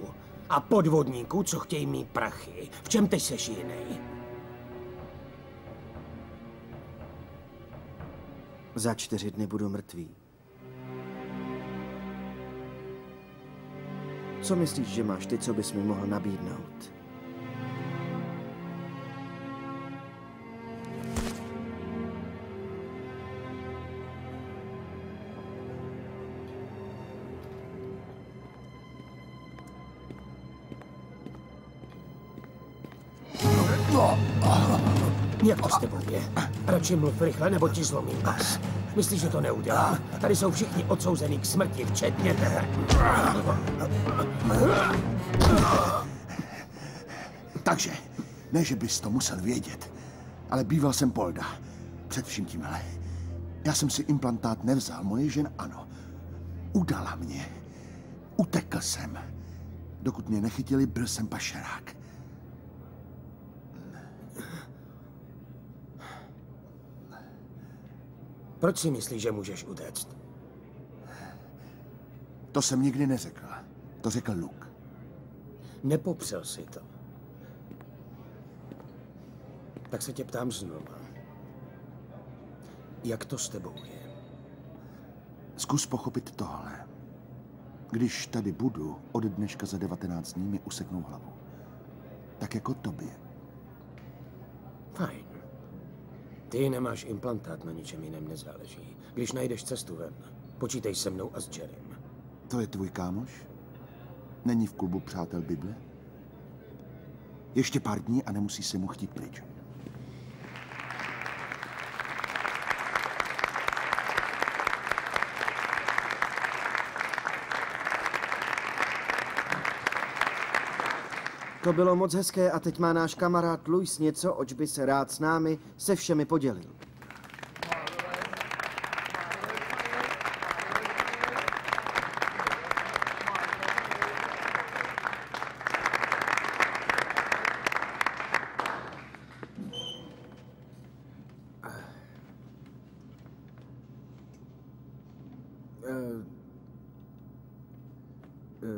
Speaker 3: a podvodníků, co chtějí mít prachy. V čem teď seš jiný?
Speaker 11: Za 4 dny budu mrtvý. Co myslíš, že máš ty, co bys mi mohl nabídnout?
Speaker 3: Jak to s tebou je? Radši mluv rychle, nebo ti zlomím pas. Myslíš, že to neudělám? Tady jsou všichni odsouzený k smrti, včetně tebe.
Speaker 2: Takže, ne, že bys to musel vědět, ale býval jsem Polda. Před vším tímhle. Já jsem si implantát nevzal, moje žena ano. Udala mě. Utekl jsem. Dokud mě nechytili, byl jsem pašerák.
Speaker 3: Proč si myslíš, že můžeš utéct?
Speaker 2: To jsem nikdy neřekl. To řekl Luke.
Speaker 3: Nepopřel si to. Tak se tě ptám znova. Jak to s tebou je?
Speaker 2: Zkus pochopit tohle. Když tady budu, od dneška za 19 dní mi useknou hlavu. Tak jako tobě.
Speaker 3: Fajn. Ty nemáš implantát, na ničem jiném nezáleží. Když najdeš cestu ven, počítej se mnou a s Jerrym.
Speaker 2: To je tvůj kámoš? Není v klubu přátel Bible? Ještě pár dní a nemusíš se mu chtít pryč.
Speaker 11: To bylo moc hezké a teď má náš kamarád Louis něco, oč by se rád s námi se všemi podělil.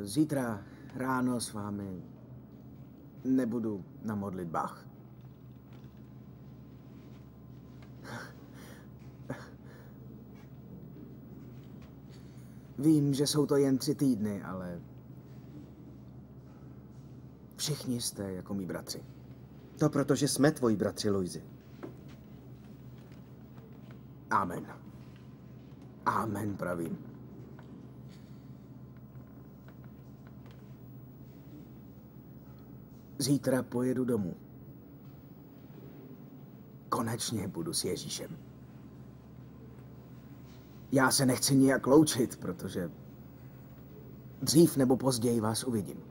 Speaker 6: Zítra ráno s vámi nebudu na modlitbách. Vím, že jsou to jen 3 týdny, ale všichni jste jako mý bratři.
Speaker 11: To protože jsme tvoji bratři, Louisi.
Speaker 6: Amen. Amen, pravím. Zítra pojedu domů. Konečně budu s Ježíšem. Já se nechci nijak loučit, protože dřív nebo později vás uvidím.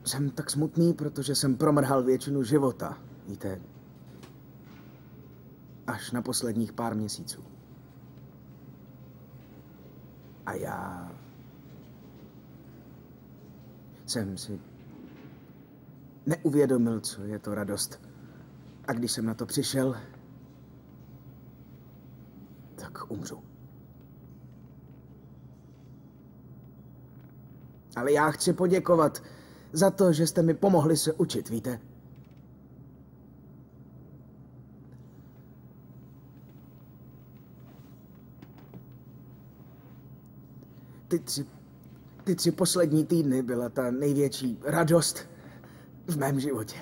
Speaker 6: Jsem tak smutný, protože jsem promrhal většinu života, víte, až na posledních pár měsíců. A já jsem si neuvědomil, co je to radost. A když jsem na to přišel, tak umřu. Ale já chci poděkovat za to, že jste mi pomohli se učit, víte? Ty 3 poslední týdny byla ta největší radost v mém životě.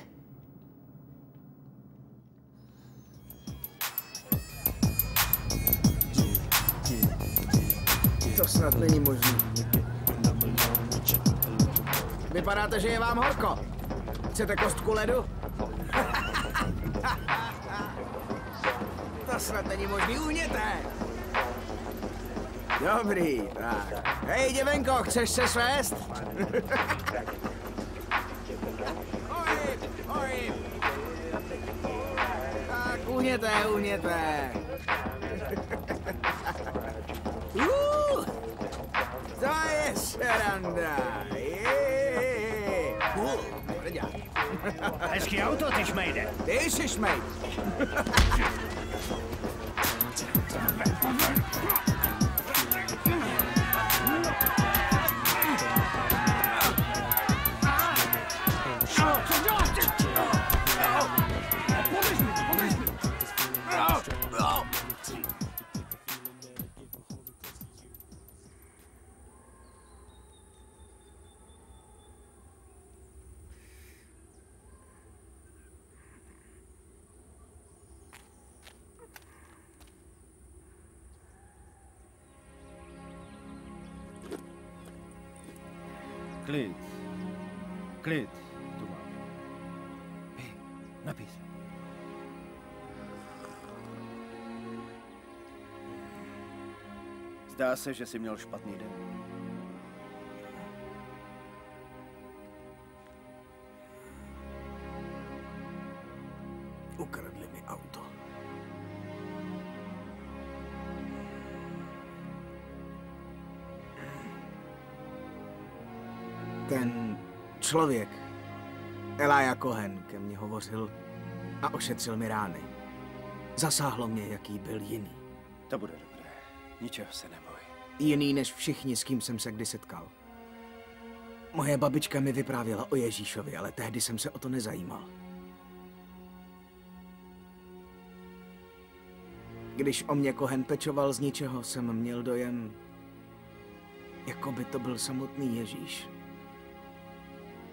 Speaker 6: To snad není možné. Vypadáte, že je vám horko. Chcete kostku ledu? To snad není možný, uhněte! Dobrý, tak. Hej, děvenko, chceš se svést? Ohýb! Tak, uhněte. To je sranda.
Speaker 5: Hezký auto, ty šmejde.
Speaker 6: Ty jsi šmejd.
Speaker 1: Klid, tu mám. Hej, napij se. Zdá se, že jsi měl špatný den.
Speaker 6: Ukradli mi auto. Ten člověk, Elijah Cohen, ke mně hovořil a ošetřil mi rány. Zasáhlo mě, jaký byl jiný.
Speaker 1: To bude dobré. Ničeho se neboj.
Speaker 6: Jiný než všichni, s kým jsem se kdy setkal. Moje babička mi vyprávěla o Ježíšovi, ale tehdy jsem se o to nezajímal. Když o mě Kohen pečoval z ničeho, jsem měl dojem, jako by to byl samotný Ježíš.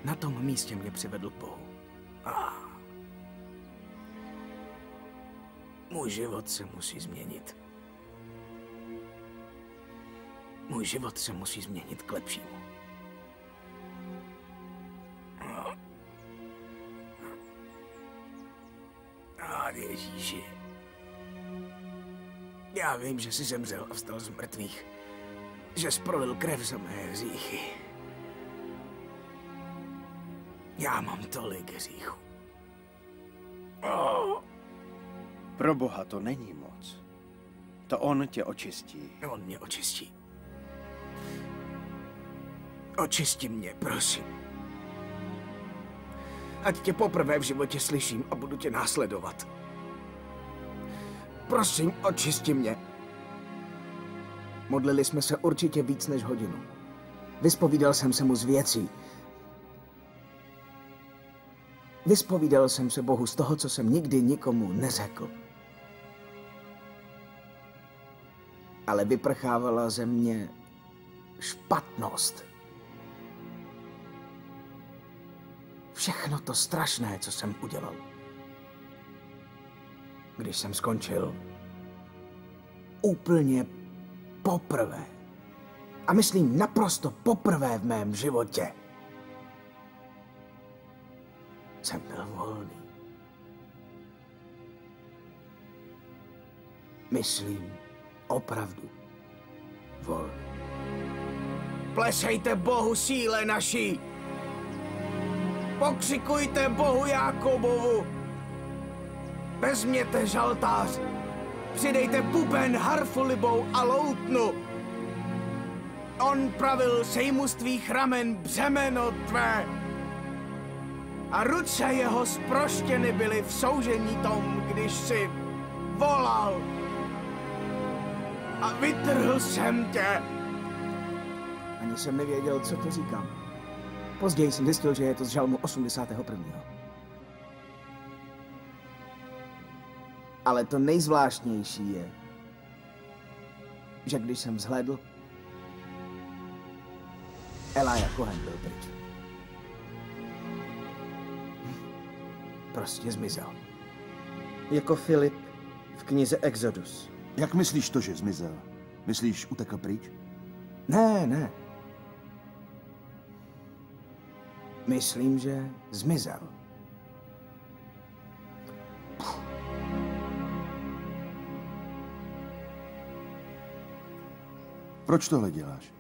Speaker 6: Na tom místě mě přivedl k Bohu. Můj život se musí změnit. Můj život se musí změnit k lepšímu. Ježíši. Já vím, že jsi zemřel a vstal z mrtvých. Že jsi prolil krev za mé hříchy. Já mám tolik hříchů.
Speaker 1: Pro Boha to není moc. To on tě očistí.
Speaker 6: On mě očistí. Očisti mě, prosím. Ať tě poprvé v životě slyším a budu tě následovat. Prosím, očisti mě. Modlili jsme se určitě víc než hodinu. Vyspovídal jsem se mu z věcí. Vyspovídal jsem se Bohu z toho, co jsem nikdy nikomu neřekl. Ale vyprchávala ze mě špatnost. Všechno to strašné, co jsem udělal. Když jsem skončil úplně poprvé, a myslím naprosto poprvé v mém životě, jsem byl volný. Myslím opravdu volný. Plesejte Bohu síle naší! Pokřikujte Bohu Jákobovu! Vezměte žaltář! Přidejte buben, harfu libou a loutnu! On pravil sejmu z tvých ramen břemeno tvé! A ruce jeho zproštěny byly v soužení tom, když si volal. A vytrhl jsem tě. Ani jsem nevěděl, co to říkám. Později jsem zjistil, že je to z žalmu 81. Ale to nejzvláštnější je, že když jsem vzhlédl, Elijah Cohen byl pryč. Prostě zmizel.
Speaker 11: Jako Filip v knize Exodus.
Speaker 2: Jak myslíš to, že zmizel? Myslíš, utekl pryč?
Speaker 6: Ne. Myslím, že zmizel.
Speaker 2: Proč tohle děláš?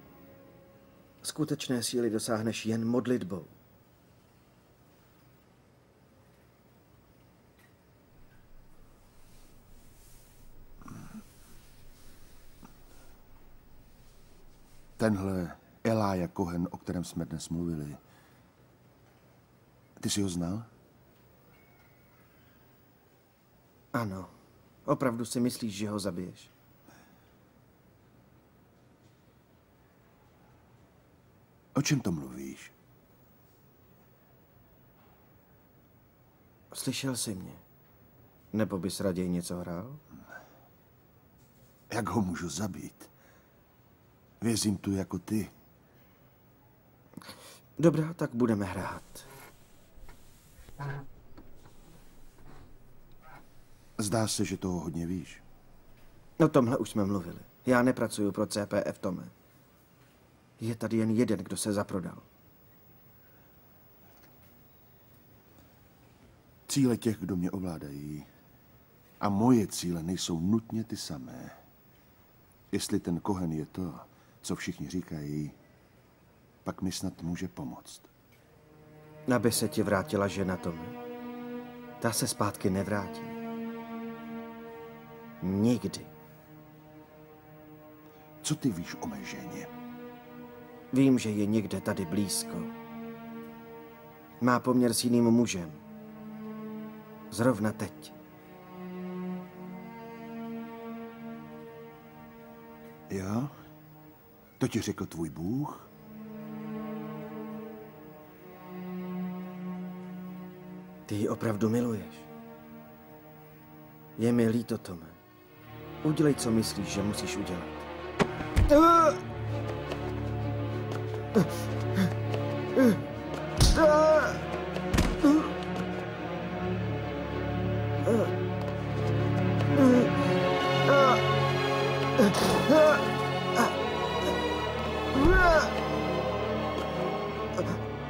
Speaker 11: Skutečné síly dosáhneš jen modlitbou.
Speaker 2: Tenhle Elijah Cohen, o kterém jsme dnes mluvili, ty jsi ho znal?
Speaker 11: Ano. Opravdu si myslíš, že ho zabiješ?
Speaker 2: O čem to mluvíš?
Speaker 11: Slyšel jsi mě? Nebo bys raději něco hrál?
Speaker 2: Jak ho můžu zabít? Vězím tu jako ty.
Speaker 11: Dobrá, tak budeme hrát.
Speaker 2: Zdá se, že toho hodně víš.
Speaker 11: O tomhle už jsme mluvili. Já nepracuju pro CPF, Tome. Je tady jen jeden, kdo se zaprodal.
Speaker 2: Cíle těch, kdo mě ovládají, a moje cíle nejsou nutně ty samé. Jestli ten Cohen je to, co všichni říkají, pak mi snad může pomoct.
Speaker 11: Aby se ti vrátila žena, Tome. Ta se zpátky nevrátí. Nikdy.
Speaker 2: Co ty víš o mé ženě?
Speaker 11: Vím, že je někde tady blízko. Má poměr s jiným mužem. Zrovna teď.
Speaker 2: Jo? To ti řekl tvůj Bůh?
Speaker 11: Ty ji opravdu miluješ. Je mi líto, Tome. Udělej, co myslíš, že musíš udělat.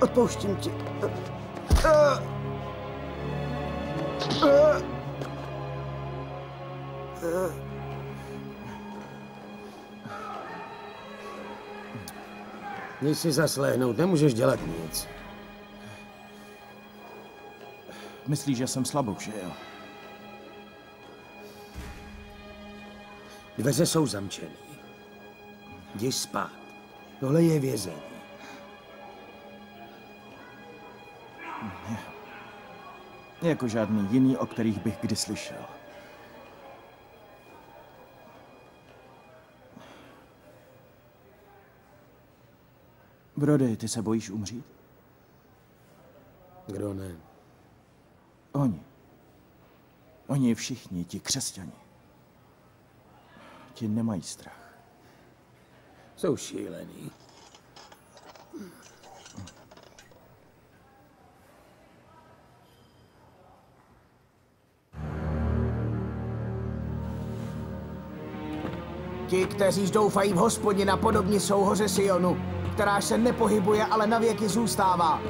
Speaker 11: Odpouštím ti.
Speaker 3: Když si zaslehnout, nemůžeš dělat nic.
Speaker 6: Myslíš, že jsem slabou, že jo?
Speaker 3: Dveře jsou zamčený. Jdi spát. Tohle je vězení.
Speaker 6: Jako žádný jiný, o kterých bych kdy slyšel. Brody, ty se bojíš umřít?
Speaker 3: Kdo ne?
Speaker 6: Oni. Oni všichni, ti křesťani. Ti nemají strach.
Speaker 3: Jsou šílený.
Speaker 12: Ti, kteří doufají v Hospodina, podobně jsou hoře Sionu, která se nepohybuje, ale navěky zůstává.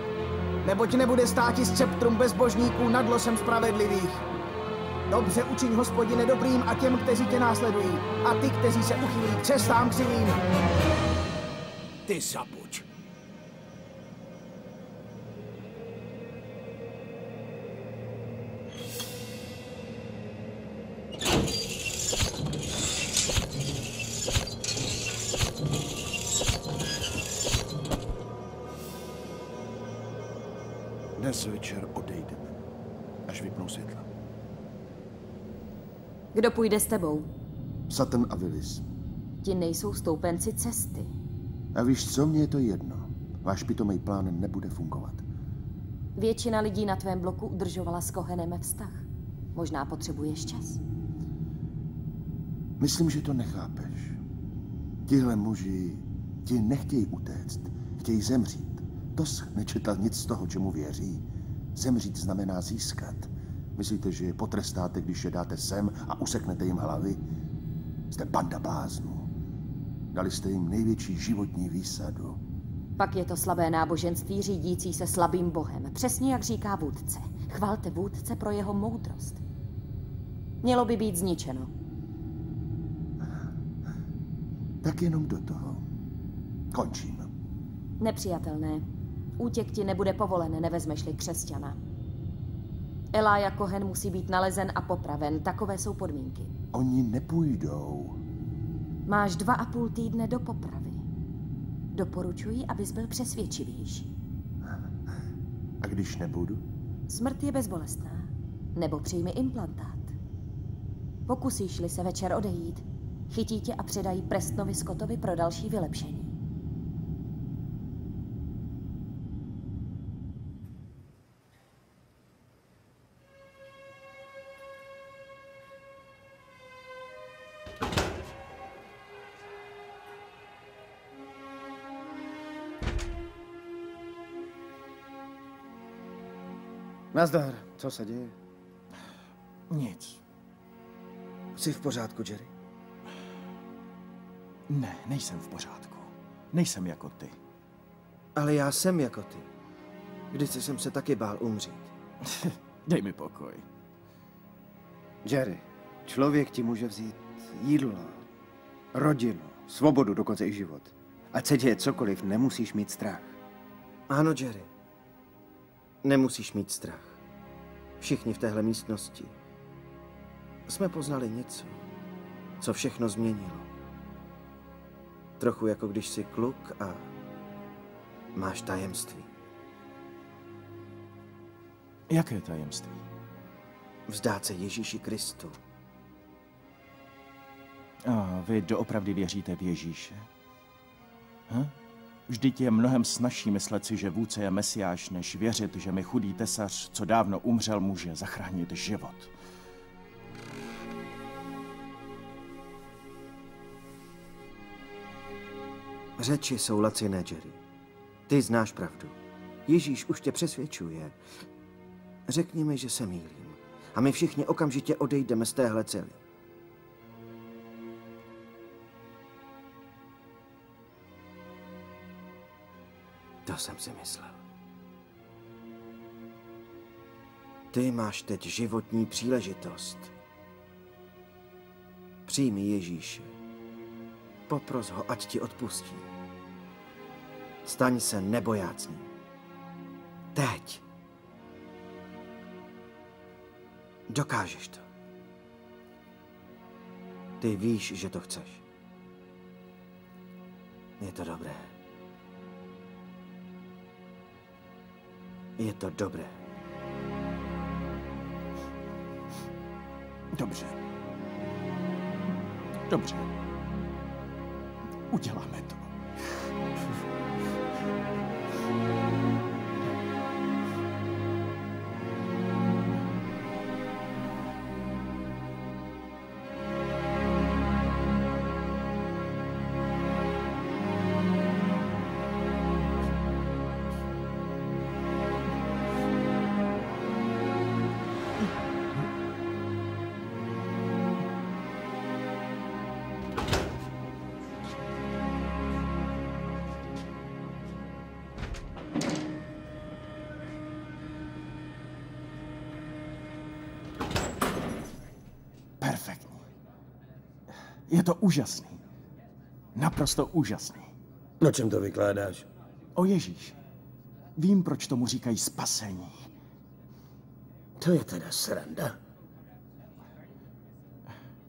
Speaker 12: Neboť nebude státi sceptrum bezbožníků nad losem spravedlivých. Dobře učiň, Hospodine, dobrým a těm, kteří tě následují. A ty, kteří se uchylí k cestám křivým.
Speaker 5: Ty zabuď.
Speaker 2: Dnes večer odejdeme, až vypnou světla.
Speaker 8: Kdo půjde s tebou?
Speaker 2: Sutton a Willis.
Speaker 8: Ti nejsou stoupenci cesty.
Speaker 2: A víš co, mně je to jedno. Váš pitomej plán nebude fungovat.
Speaker 8: Většina lidí na tvém bloku udržovala s Cohenem vztah. Možná potřebuješ čas.
Speaker 2: Myslím, že to nechápeš. Tihle muži ti nechtějí utéct, chtějí zemřít. Tos nečetal nic z toho, čemu věří. Zemřít znamená získat. Myslíte, že je potrestáte, když je dáte sem a useknete jim hlavy? Jste banda bláznů. Dali jste jim největší životní výsadu.
Speaker 8: Pak je to slabé náboženství řídící se slabým bohem. Přesně jak říká vůdce. Chvalte vůdce pro jeho moudrost. Mělo by být zničeno.
Speaker 2: Tak jenom do toho. Končím.
Speaker 8: Nepřijatelné. Útěk ti nebude povolen, nevezmeš-li křesťana. Elijah Cohen musí být nalezen a popraven. Takové jsou podmínky.
Speaker 2: Oni nepůjdou.
Speaker 8: Máš 2,5 týdne do popravy. Doporučuji, abys byl přesvědčivější.
Speaker 2: A když nebudu?
Speaker 8: Smrt je bezbolestná. Nebo přijmi implantát. Pokusíš-li se večer odejít, chytí tě a předají Prestonovi Scottovi pro další vylepšení.
Speaker 11: Nazdar, co se děje?
Speaker 6: Nic.
Speaker 11: Jsi v pořádku, Jerry?
Speaker 6: Ne, nejsem v pořádku. Nejsem jako ty.
Speaker 11: Ale já jsem jako ty. Kdysi jsem se taky bál umřít.
Speaker 6: Dej mi pokoj.
Speaker 1: Jerry, člověk ti může vzít jídlo, rodinu, svobodu, dokonce i život. Ať se děje cokoliv, nemusíš mít strach.
Speaker 11: Ano, Jerry. Nemusíš mít strach. Všichni v téhle místnosti jsme poznali něco, co všechno změnilo. Trochu jako když jsi kluk a máš tajemství.
Speaker 6: Jaké tajemství?
Speaker 11: Vzdát se Ježíši Kristu.
Speaker 6: A vy doopravdy věříte v Ježíše? Vždyť je mnohem snazší myslet si, že vůdce je mesiáš, než věřit, že mi chudý tesař, co dávno umřel, může zachránit život.
Speaker 11: Řeči jsou laciné, Jerry. Ty znáš pravdu. Ježíš už tě přesvědčuje. Řekni mi, že se mýlím. A my všichni okamžitě odejdeme z téhle cely. To jsem si myslel. Ty máš teď životní příležitost. Přijmi Ježíše. Popros ho, ať ti odpustí. Staň se nebojácný. Teď. Dokážeš to. Ty víš, že to chceš. Je to dobré. Je to dobré.
Speaker 6: Dobře. Dobře. Uděláme to. Perfektní. Je to úžasný. Naprosto úžasný.
Speaker 3: O čem to vykládáš?
Speaker 6: O Ježíši. Vím, proč tomu říkají spasení.
Speaker 3: To je teda sranda.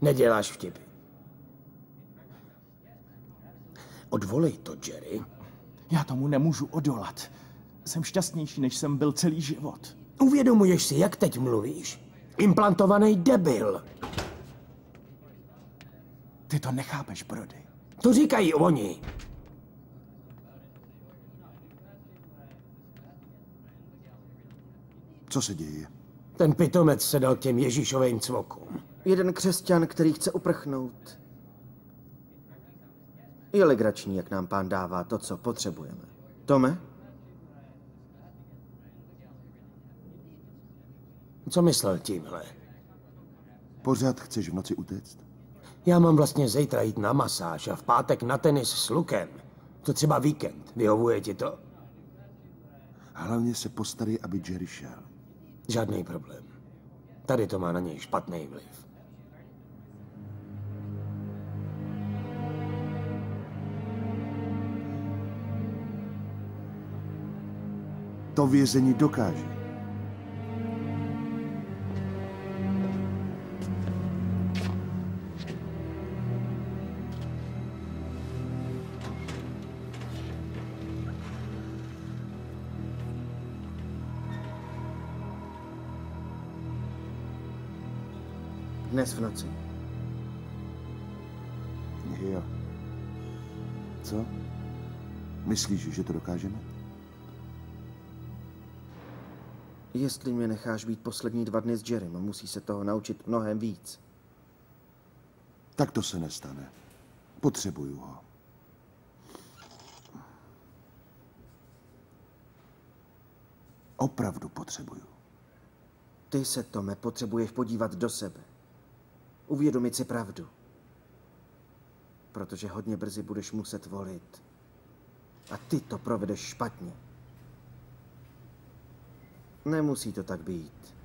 Speaker 3: Neděláš vtipy. Odvolej to, Jerry.
Speaker 6: Já tomu nemůžu odolat. Jsem šťastnější, než jsem byl celý život.
Speaker 3: Uvědomuješ si, jak teď mluvíš? Implantovaný debil.
Speaker 6: Ty to nechápeš, Brody.
Speaker 3: To říkají oni.
Speaker 2: Co se děje?
Speaker 3: Ten pitomec se dal k těm Ježíšovým cvokům.
Speaker 11: Jeden křesťan, který chce uprchnout. Je legrační, jak nám pán dává to, co potřebujeme. Tome?
Speaker 3: Co myslel tímhle?
Speaker 2: Pořád chceš v noci utéct?
Speaker 5: Já mám vlastně zítra jít na masáž a v pátek na tenis s Lukem. To třeba víkend. Vyhovuje ti to?
Speaker 2: Hlavně se postarej, aby Jerry šel.
Speaker 5: Žádný problém. Tady to má na něj špatný vliv.
Speaker 2: To vězení dokáže.
Speaker 11: Dnes v noci.
Speaker 2: Jo. Co? Myslíš, že to dokážeme?
Speaker 11: Jestli mě necháš být poslední 2 dny s Jerrym, musí se toho naučit mnohem víc.
Speaker 2: Tak to se nestane. Potřebuju ho. Opravdu potřebuju.
Speaker 11: Ty se, Tome, potřebuješ podívat do sebe. Uvědomit si pravdu. Protože hodně brzy budeš muset volit. A ty to provedeš špatně. Nemusí to tak být.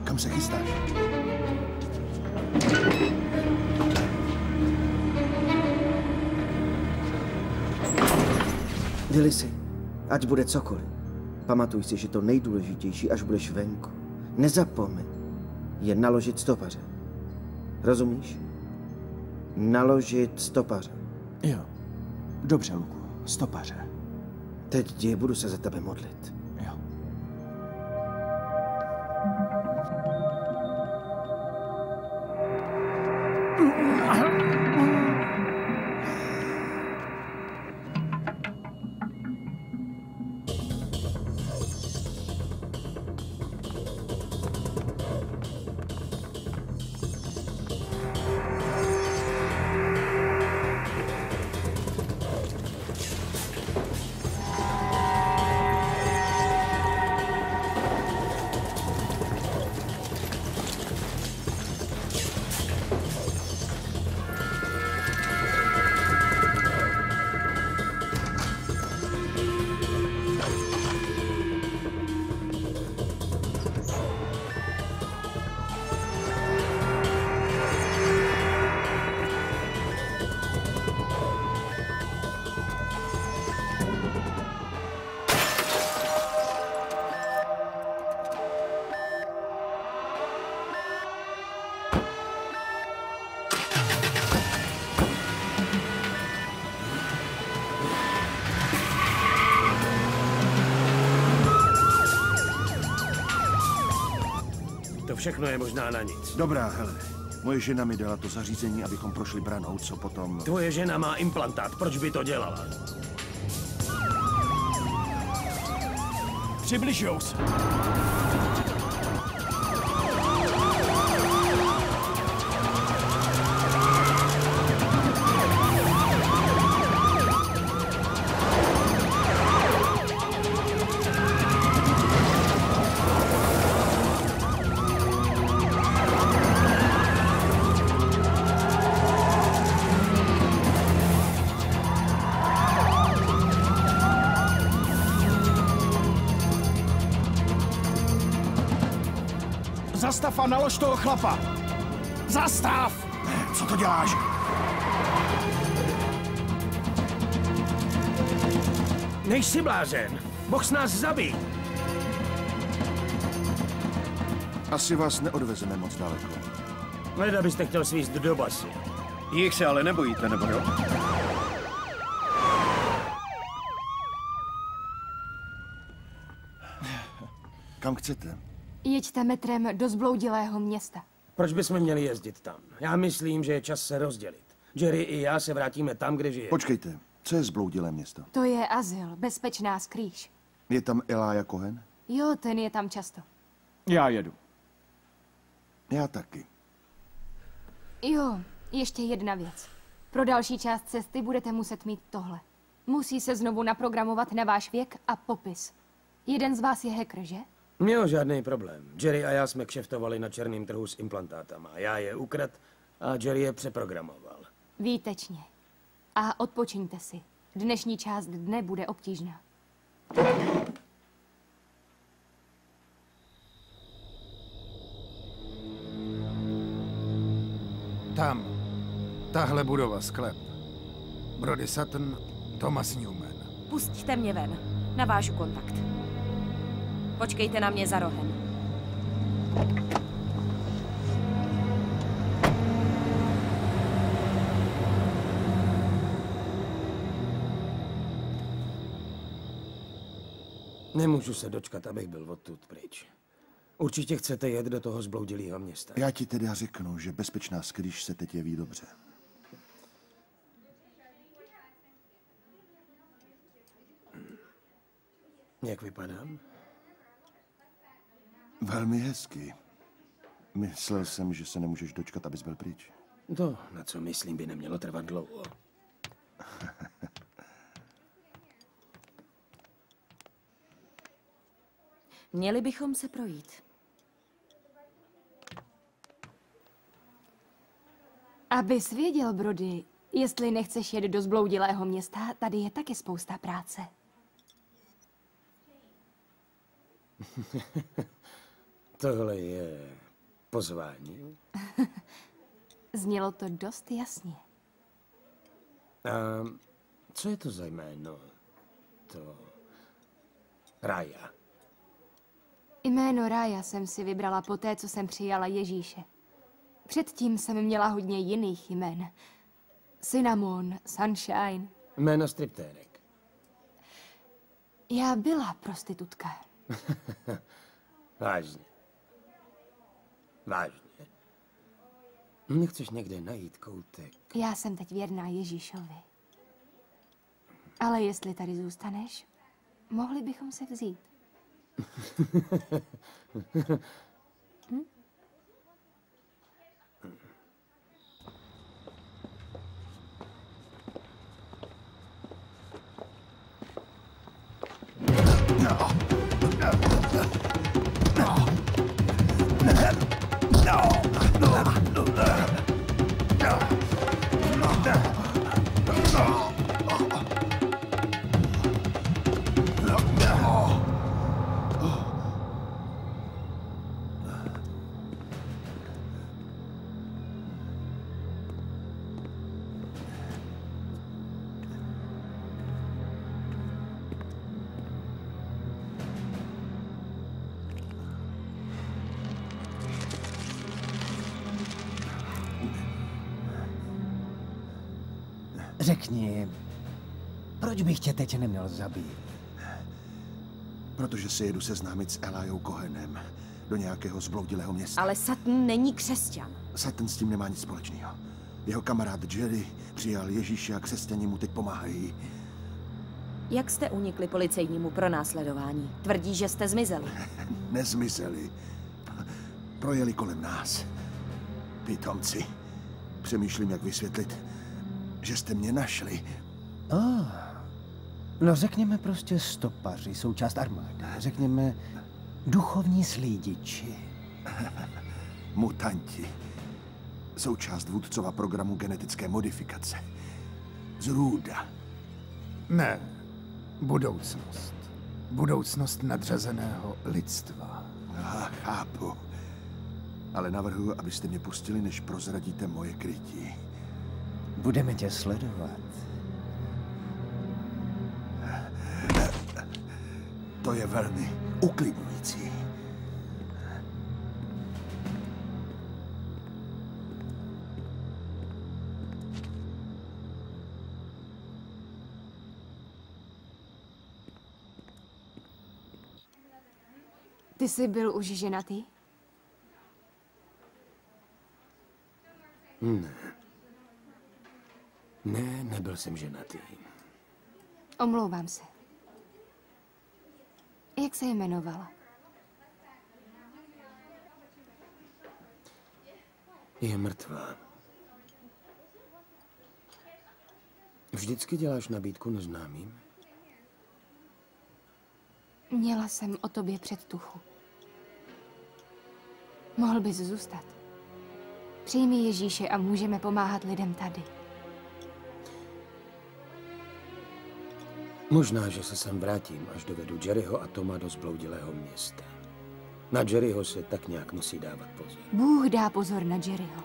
Speaker 2: Kam se chystáš?
Speaker 11: Dili si, ať bude cokoliv. Pamatuj si, že to nejdůležitější, až budeš venku. Nezapomeň, je naložit stopaře. Rozumíš? Naložit stopaře.
Speaker 6: Jo. Dobře, Luku. Stopaře.
Speaker 11: Teď jdi, budu se za tebe modlit.
Speaker 6: Jo.
Speaker 3: Všechno je možná na nic.
Speaker 2: Dobrá, hele. Moje žena mi dala to zařízení, abychom prošli branou, co potom...
Speaker 3: Tvoje žena má implantát, proč by to dělala?
Speaker 6: Přibližujou se. Zastav a nalož toho chlapa! Zastav!
Speaker 2: Co to děláš?
Speaker 3: Nejsi si blázen. Boh nás zabij.
Speaker 2: Asi vás neodvezeme moc daleko.
Speaker 3: Leda byste chtěl svízt do basy.
Speaker 13: Jich se ale nebojíte, nebo jo?
Speaker 2: Kam chcete?
Speaker 14: Jeďte metrem do zbloudilého města.
Speaker 3: Proč bychom měli jezdit tam? Já myslím, že je čas se rozdělit. Jerry i já se vrátíme tam, kde žije.
Speaker 2: Počkejte, co je zbloudilé město?
Speaker 14: To je azyl, bezpečná skrýš.
Speaker 2: Je tam Elijah Cohen?
Speaker 14: Jo, ten je tam často.
Speaker 6: Já jedu.
Speaker 2: Já taky.
Speaker 14: Jo, ještě jedna věc. Pro další část cesty budete muset mít tohle. Musí se znovu naprogramovat na váš věk a popis. Jeden z vás je hacker, že?
Speaker 3: Měl žádný problém. Jerry a já jsme kšeftovali na černém trhu s implantátama. Já je ukrad a Jerry je přeprogramoval.
Speaker 14: Výtečně. A odpočiňte si. Dnešní část dne bude obtížná.
Speaker 9: Tam. Tahle budova, sklep. Brody Sutton, Thomas Newman.
Speaker 8: Pusťte mě ven. Navážu kontakt. Počkejte na mě za rohem.
Speaker 3: Nemůžu se dočkat, abych byl odtud pryč. Určitě chcete jet do toho zbloudilého města.
Speaker 2: Já ti teda řeknu, že bezpečná skrýš se teď jeví dobře.
Speaker 3: Jak vypadám?
Speaker 2: Velmi hezky. Myslel jsem, že se nemůžeš dočkat, abys byl pryč.
Speaker 3: To, na co myslím, by nemělo trvat dlouho.
Speaker 8: Měli bychom se projít.
Speaker 14: Abys věděl, Brody, jestli nechceš jet do zbloudilého města, tady je taky spousta práce.
Speaker 3: Tohle je pozvání.
Speaker 14: Znělo to dost jasně.
Speaker 3: A co je to za jméno? to Rája.
Speaker 14: Jméno Rája jsem si vybrala poté, co jsem přijala Ježíše. Předtím jsem měla hodně jiných jmen. Cinnamon, Sunshine.
Speaker 3: Jméno striptérek.
Speaker 14: Já byla prostitutka.
Speaker 3: Vážně. Vážně. Nechceš někde najít koutek?
Speaker 14: Já jsem teď věrná Ježíšovi. Ale jestli tady zůstaneš, mohli bychom se vzít. Hm?
Speaker 1: Řekni, proč bych tě teď neměl zabít?
Speaker 2: Protože se jedu seznámit s Elijahou Cohenem do nějakého zbloudilého města.
Speaker 8: Ale Sutton není křesťan.
Speaker 2: Sutton s tím nemá nic společného. Jeho kamarád Jerry přijal Ježíše a křesťani mu teď pomáhají.
Speaker 8: Jak jste unikli policejnímu pronásledování? Tvrdí, že jste zmizeli.
Speaker 2: Nezmizeli. Projeli kolem nás. Pitomci. Přemýšlím, jak vysvětlit, že jste mě našli.
Speaker 1: No řekněme prostě stopaři, součást armády. Řekněme duchovní slídiči.
Speaker 2: Mutanti. Součást vůdcova programu genetické modifikace. Zrůda.
Speaker 9: Ne. Budoucnost. Budoucnost nadřazeného lidstva.
Speaker 2: Chápu. Ale navrhuji, abyste mě pustili, než prozradíte moje krytí.
Speaker 1: Budeme tě sledovat.
Speaker 2: To je velmi uklidňující.
Speaker 14: Ty jsi byl už ženatý?
Speaker 3: Ne, nebyl jsem ženatý.
Speaker 14: Omlouvám se. Jak se jmenovala?
Speaker 3: Je mrtvá. Vždycky děláš nabídku neznámým?
Speaker 14: Měla jsem o tobě předtuchu. Mohl bys zůstat. Přijmi Ježíše a můžeme pomáhat lidem tady.
Speaker 3: Možná, že se sem vrátím, až dovedu Jerryho a Toma do zbloudilého města. Na Jerryho se tak nějak musí dávat pozor.
Speaker 14: Bůh dá pozor na Jerryho.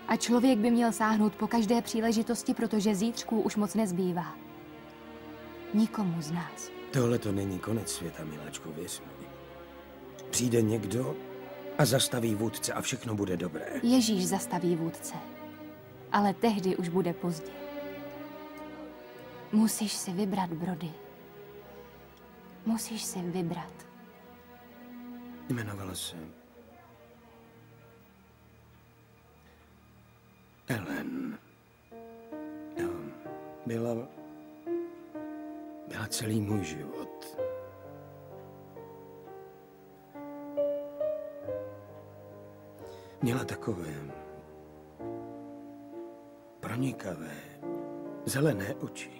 Speaker 14: A člověk by měl sáhnout po každé příležitosti, protože zítřků už moc nezbývá. Nikomu z nás.
Speaker 3: Tohle to není konec světa, miláčku, věř mi. Přijde někdo a zastaví vůdce a všechno bude dobré.
Speaker 14: Ježíš zastaví vůdce. Ale tehdy už bude pozdě. Musíš si vybrat, Brody. Musíš si vybrat.
Speaker 3: Jmenovala se Ellen. Jo, byla celý můj život. Měla takové pronikavé, zelené oči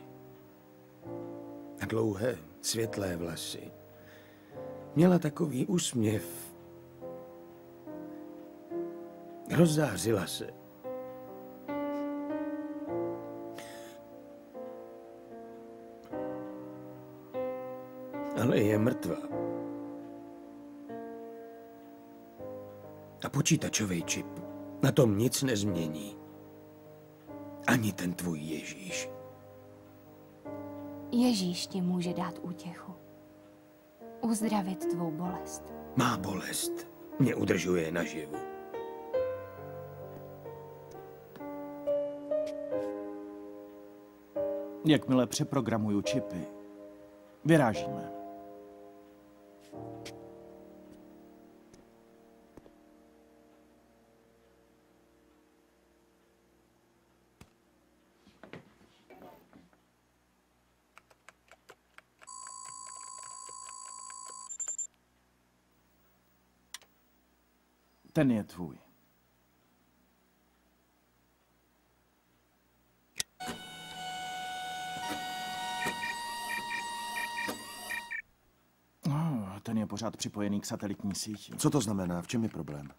Speaker 3: a dlouhé, světlé vlasy. Měla takový úsměv. Rozzářila se. Ale je mrtvá. A počítačový čip na tom nic nezmění. Ani ten tvůj Ježíš.
Speaker 14: Ježíš ti může dát útěchu. Uzdravit tvou bolest.
Speaker 3: Má bolest mě udržuje naživu.
Speaker 6: Jakmile přeprogramuju čipy, vyrážíme. Ten je tvůj. Ten je pořád připojený k satelitní síti.
Speaker 2: Co to znamená? V čem je problém?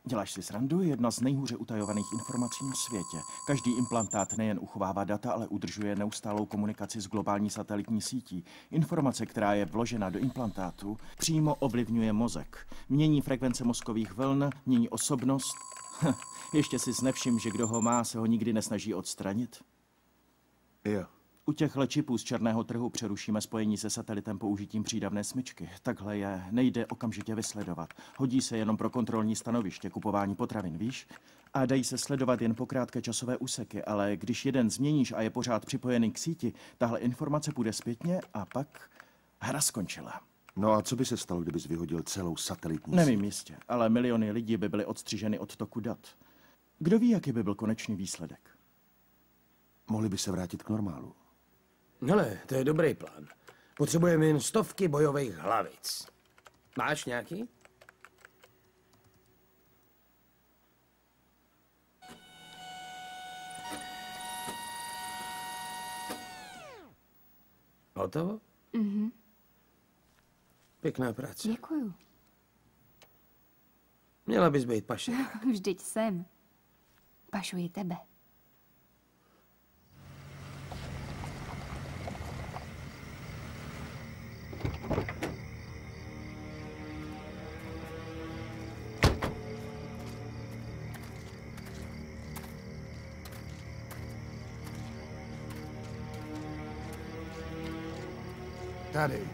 Speaker 6: Děláš si srandu? Jedna z nejhůře utajovaných informací na světě. Každý implantát nejen uchovává data, ale udržuje neustálou komunikaci s globální satelitní sítí. Informace, která je vložena do implantátu, přímo ovlivňuje mozek. Mění frekvence mozkových vln, mění osobnost. Ještě si nevšim, že kdo ho má, se ho nikdy nesnaží odstranit?
Speaker 2: Jo.
Speaker 6: U těchhle čipů z černého trhu přerušíme spojení se satelitem použitím přídavné smyčky. Takhle je nejde okamžitě vysledovat. Hodí se jenom pro kontrolní stanoviště, kupování potravin, víš? A dají se sledovat jen po krátké časové úseky, ale když jeden změníš a je pořád připojený k síti, tahle informace půjde zpětně a pak hra skončila.
Speaker 2: No a co by se stalo, kdybys vyhodil celou satelitní
Speaker 6: Nevím jistě, ale miliony lidí by byly odstřiženy od toku dat. Kdo ví, jaký by byl konečný výsledek?
Speaker 2: Mohli by se vrátit k normálu.
Speaker 3: Hele, to je dobrý plán. Potřebujeme jen stovky bojových hlavic. Máš nějaký? Hotovo?
Speaker 14: Mhm.
Speaker 3: Pěkná práce.
Speaker 14: Děkuju.
Speaker 3: Měla bys být pašerák.
Speaker 14: Vždyť jsem. Pašuji tebe.
Speaker 9: Tady.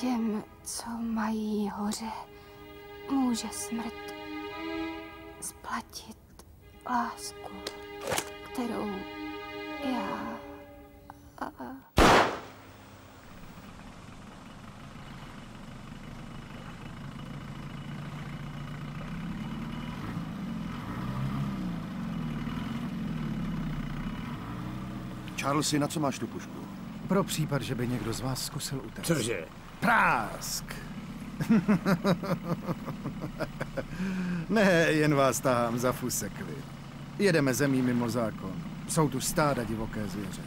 Speaker 14: Těm, co mají hoře, může smrt splatit lásku, kterou já...
Speaker 2: Charlesy, na co máš tu pušku?
Speaker 9: Pro případ, že by někdo z vás zkusil utéct.
Speaker 3: Cože?
Speaker 9: Prásk! Ne, jen vás tahám za fusekvy. Jedeme zemí mimo zákon. Jsou tu stáda divoké zvěře.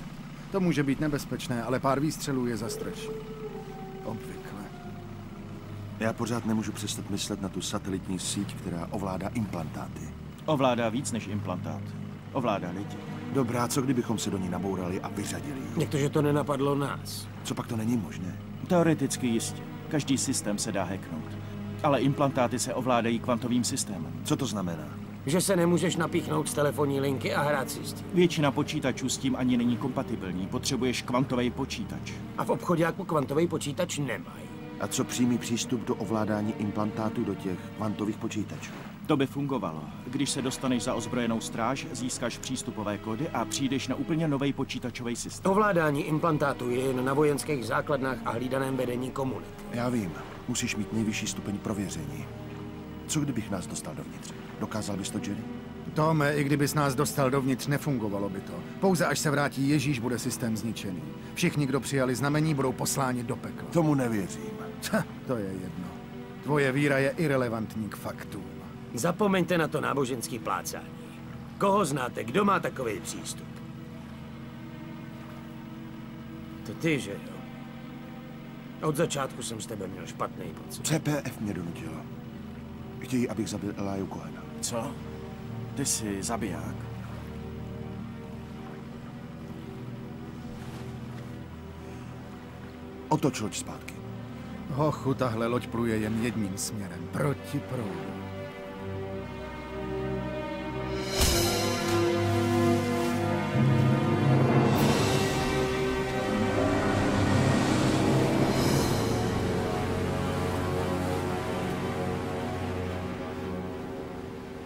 Speaker 9: To může být nebezpečné, ale pár výstřelů je zastraší. Obvykle.
Speaker 2: Já pořád nemůžu přestat myslet na tu satelitní síť, která ovládá implantáty.
Speaker 6: Ovládá víc než implantát. Ovládá lidi.
Speaker 2: Dobrá, co kdybychom se do ní nabourali a vyřadili ji?
Speaker 3: Jak to, že to nenapadlo nás?
Speaker 2: Co pak to není možné?
Speaker 6: Teoreticky jistě. Každý systém se dá hacknout. Ale implantáty se ovládají kvantovým systémem.
Speaker 2: Co to znamená?
Speaker 3: Že se nemůžeš napíchnout z telefonní linky a hrát si s tím.
Speaker 6: Většina počítačů s tím ani není kompatibilní. Potřebuješ kvantový počítač.
Speaker 3: A v obchoďáku kvantový počítač nemají.
Speaker 2: A co přímý přístup do ovládání implantátů do těch kvantových počítačů?
Speaker 6: To by fungovalo. Když se dostaneš za ozbrojenou stráž, získáš přístupové kódy a přijdeš na úplně nový počítačový systém.
Speaker 3: Ovládání implantátů je jen na vojenských základnách a hlídaném vedení komunit.
Speaker 2: Já vím. Musíš mít nejvyšší stupeň prověření. Co kdybych nás dostal dovnitř? Dokázal bys to, Jerry?
Speaker 9: Tome, i kdybys nás dostal dovnitř, nefungovalo by to. Pouze až se vrátí Ježíš, bude systém zničený. Všichni, kdo přijali znamení, budou posláni do pekla.
Speaker 2: Tomu nevěřím.
Speaker 9: To je jedno. Tvoje víra je irelevantní k faktům.
Speaker 3: Zapomeňte na to náboženský plácání. Koho znáte, kdo má takový přístup? To ty, že jo? Od začátku jsem s tebe měl špatný pocit.
Speaker 2: CPF mě donutilo. Chtějí, abych zabil Elijah Cohena.
Speaker 6: Co? Ty jsi zabiják?
Speaker 2: Otoč loď zpátky.
Speaker 9: Hochu, tahle loď pluje jen jedním směrem. Proti proudu.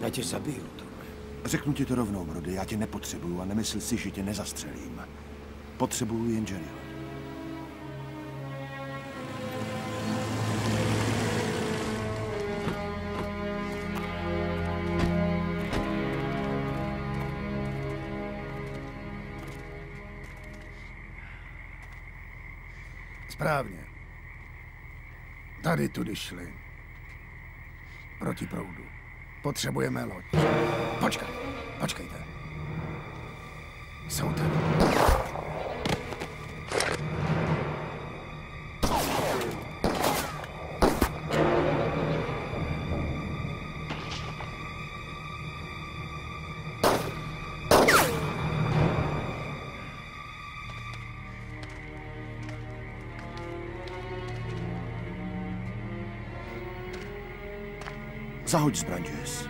Speaker 3: Já tě zabiju, Tome.
Speaker 2: Řeknu ti to rovnou, Brody, já tě nepotřebuju a nemysl si, že tě nezastřelím. Potřebuju jen Jerryho.
Speaker 9: Správně. Tady tudy šli. Proti proudu. Potřebujeme loď. Počkejte. Jsou tady.
Speaker 2: Zahoď zbraň, Jess.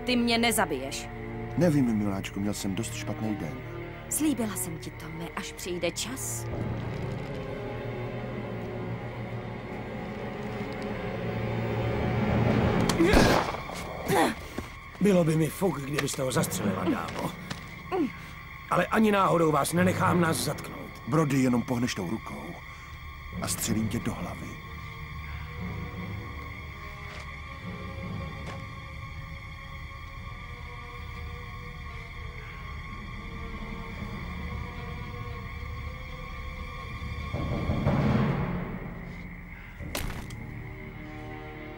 Speaker 8: Ty mě nezabiješ.
Speaker 2: Nevím, miláčku, měl jsem dost špatný den.
Speaker 8: Slíbila jsem ti, Tome, až přijde čas.
Speaker 3: Bylo by mi fuk, kdybyste ho zastřelila, dámo. Ale ani náhodou vás nenechám nás zatknout.
Speaker 2: Brody, jenom pohneš tou rukou a střelím tě do hlavy.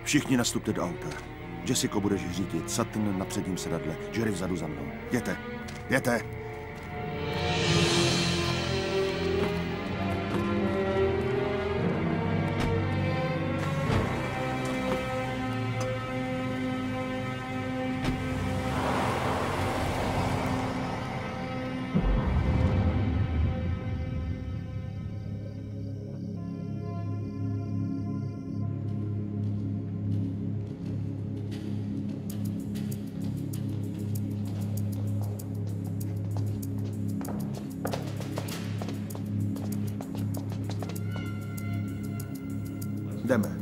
Speaker 2: Všichni nastupte do auta. Jessico, budeš řídit, Sutton na předním sedadle, Jerry vzadu za mnou. Jděte! Jdeme.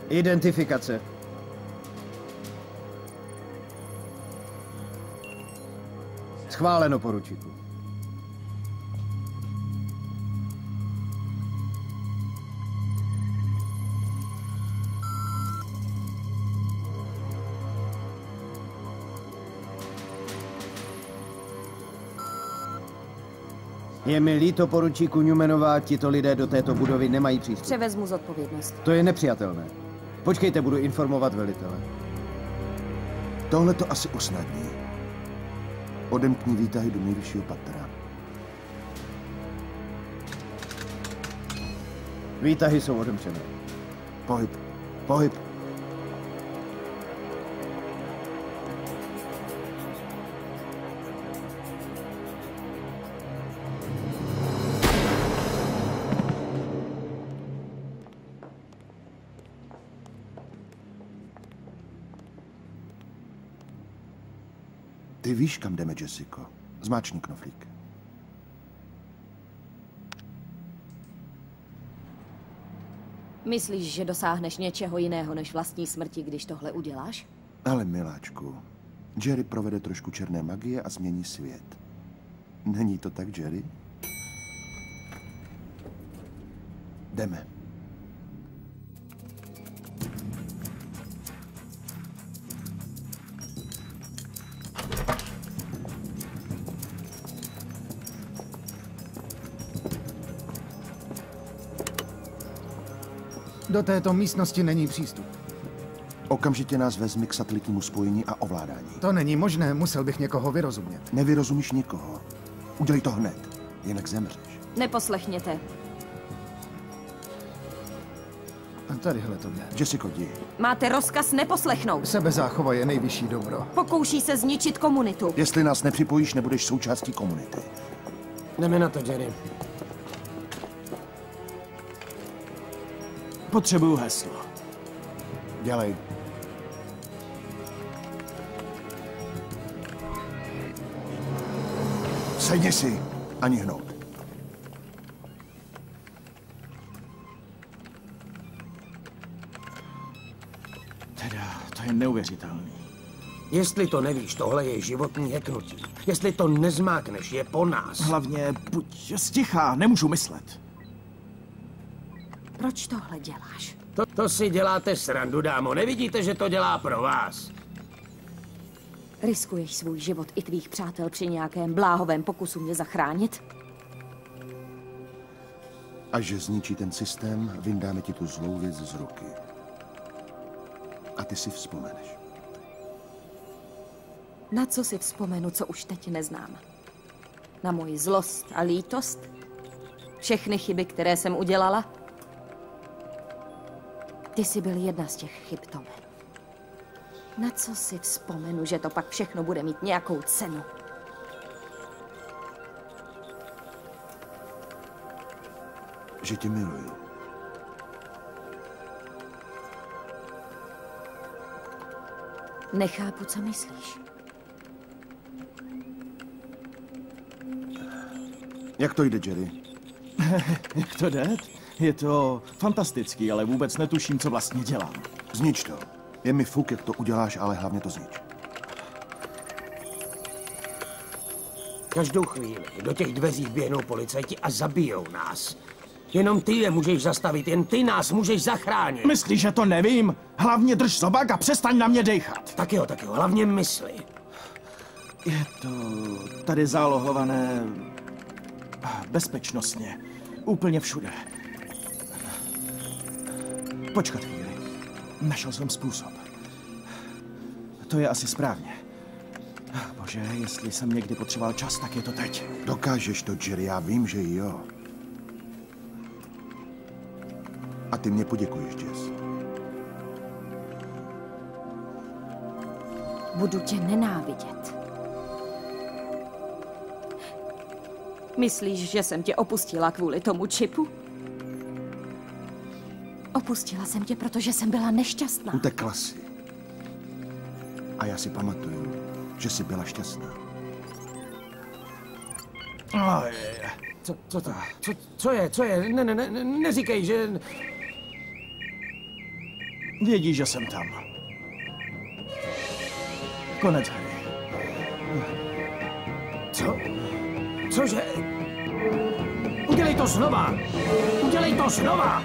Speaker 1: Identifikace. Schváleno, poručíku. Je mi líto, poručíku Newmanová, tito lidé do této budovy nemají přístup.
Speaker 8: Převezmu zodpovědnost.
Speaker 1: To je nepřijatelné. Počkejte, budu informovat velitele.
Speaker 2: Tohle to asi usnadní. Odemkni výtahy do nejvyššího patra.
Speaker 1: Výtahy jsou odemčené.
Speaker 2: Pohyb. Ty víš, kam jdeme, Jessico. Zmáčkni knoflík.
Speaker 8: Myslíš, že dosáhneš něčeho jiného než vlastní smrti, když tohle uděláš?
Speaker 2: Ale miláčku, Jerry provede trošku černé magie a změní svět. Není to tak, Jerry? Jdeme.
Speaker 9: Do této místnosti není přístup.
Speaker 2: Okamžitě nás vezmi k satelitnímu spojení a ovládání.
Speaker 9: To není možné, musel bych někoho vyrozumět.
Speaker 2: Nevyrozumíš nikoho. Udělej to hned, jinak zemřeš.
Speaker 8: Neposlechněte.
Speaker 9: A tadyhle to je.
Speaker 2: Jessico, jdi.
Speaker 8: Máte rozkaz neposlechnout.
Speaker 9: Sebezáchova je nejvyšší dobro.
Speaker 8: Pokouší se zničit komunitu.
Speaker 2: Jestli nás nepřipojíš, nebudeš součástí komunity.
Speaker 3: Jdeme na to, Jerry.
Speaker 6: Potřebuju heslo.
Speaker 2: Dělej. Sedni si, ani hnout.
Speaker 6: Teda, to je neuvěřitelný.
Speaker 3: Jestli to nevíš, tohle je životní heknutí. Jestli to nezmákneš, je po nás.
Speaker 6: Hlavně buď stichá, nemůžu myslet.
Speaker 8: Proč tohle děláš?
Speaker 3: To si děláte srandu, dámo. Nevidíte, že to dělá pro vás?
Speaker 8: Riskuješ svůj život i tvých přátel při nějakém bláhovém pokusu mě zachránit?
Speaker 2: Až že zničí ten systém, vyndáme ti tu zlou věc z ruky. A ty si vzpomeneš.
Speaker 8: Na co si vzpomenu, co už teď neznám? Na moji zlost a lítost? Všechny chyby, které jsem udělala? Ty jsi byl jedna z těch chyb, Tome. Na co si vzpomenu, že to pak všechno bude mít nějakou cenu?
Speaker 2: Že tě miluju.
Speaker 8: Nechápu, co myslíš.
Speaker 2: Jak to jde, Jerry?
Speaker 6: Jak to jde? Je to fantastický, ale vůbec netuším, co vlastně dělám.
Speaker 2: Znič to. Je mi fuk, jak to uděláš, ale hlavně to znič.
Speaker 3: Každou chvíli do těch dveří běhnou policajti a zabijou nás. Jenom ty je můžeš zastavit, jen ty nás můžeš zachránit.
Speaker 6: Myslíš, že to nevím? Hlavně drž zobák a přestaň na mě dejchat.
Speaker 3: Tak jo, hlavně mysli.
Speaker 6: Je to tady zálohované bezpečnostně. Úplně všude. Počkat chvíli. Našel jsem způsob. To je asi správně. Bože, jestli jsem někdy potřeboval čas, tak je to teď.
Speaker 2: Dokážeš to, Jerry, já vím, že jo. A ty mě poděkuješ, Jess.
Speaker 8: Budu tě nenávidět. Myslíš, že jsem tě opustila kvůli tomu čipu? Opustila jsem tě, protože jsem byla nešťastná.
Speaker 2: Utekla si. A já si pamatuju, že jsi byla šťastná.
Speaker 3: Co je? Neříkej, že...
Speaker 6: Vědí, že jsem tam. Konec hry.
Speaker 3: Co? Cože? Udělej to znova! Udělej to znova!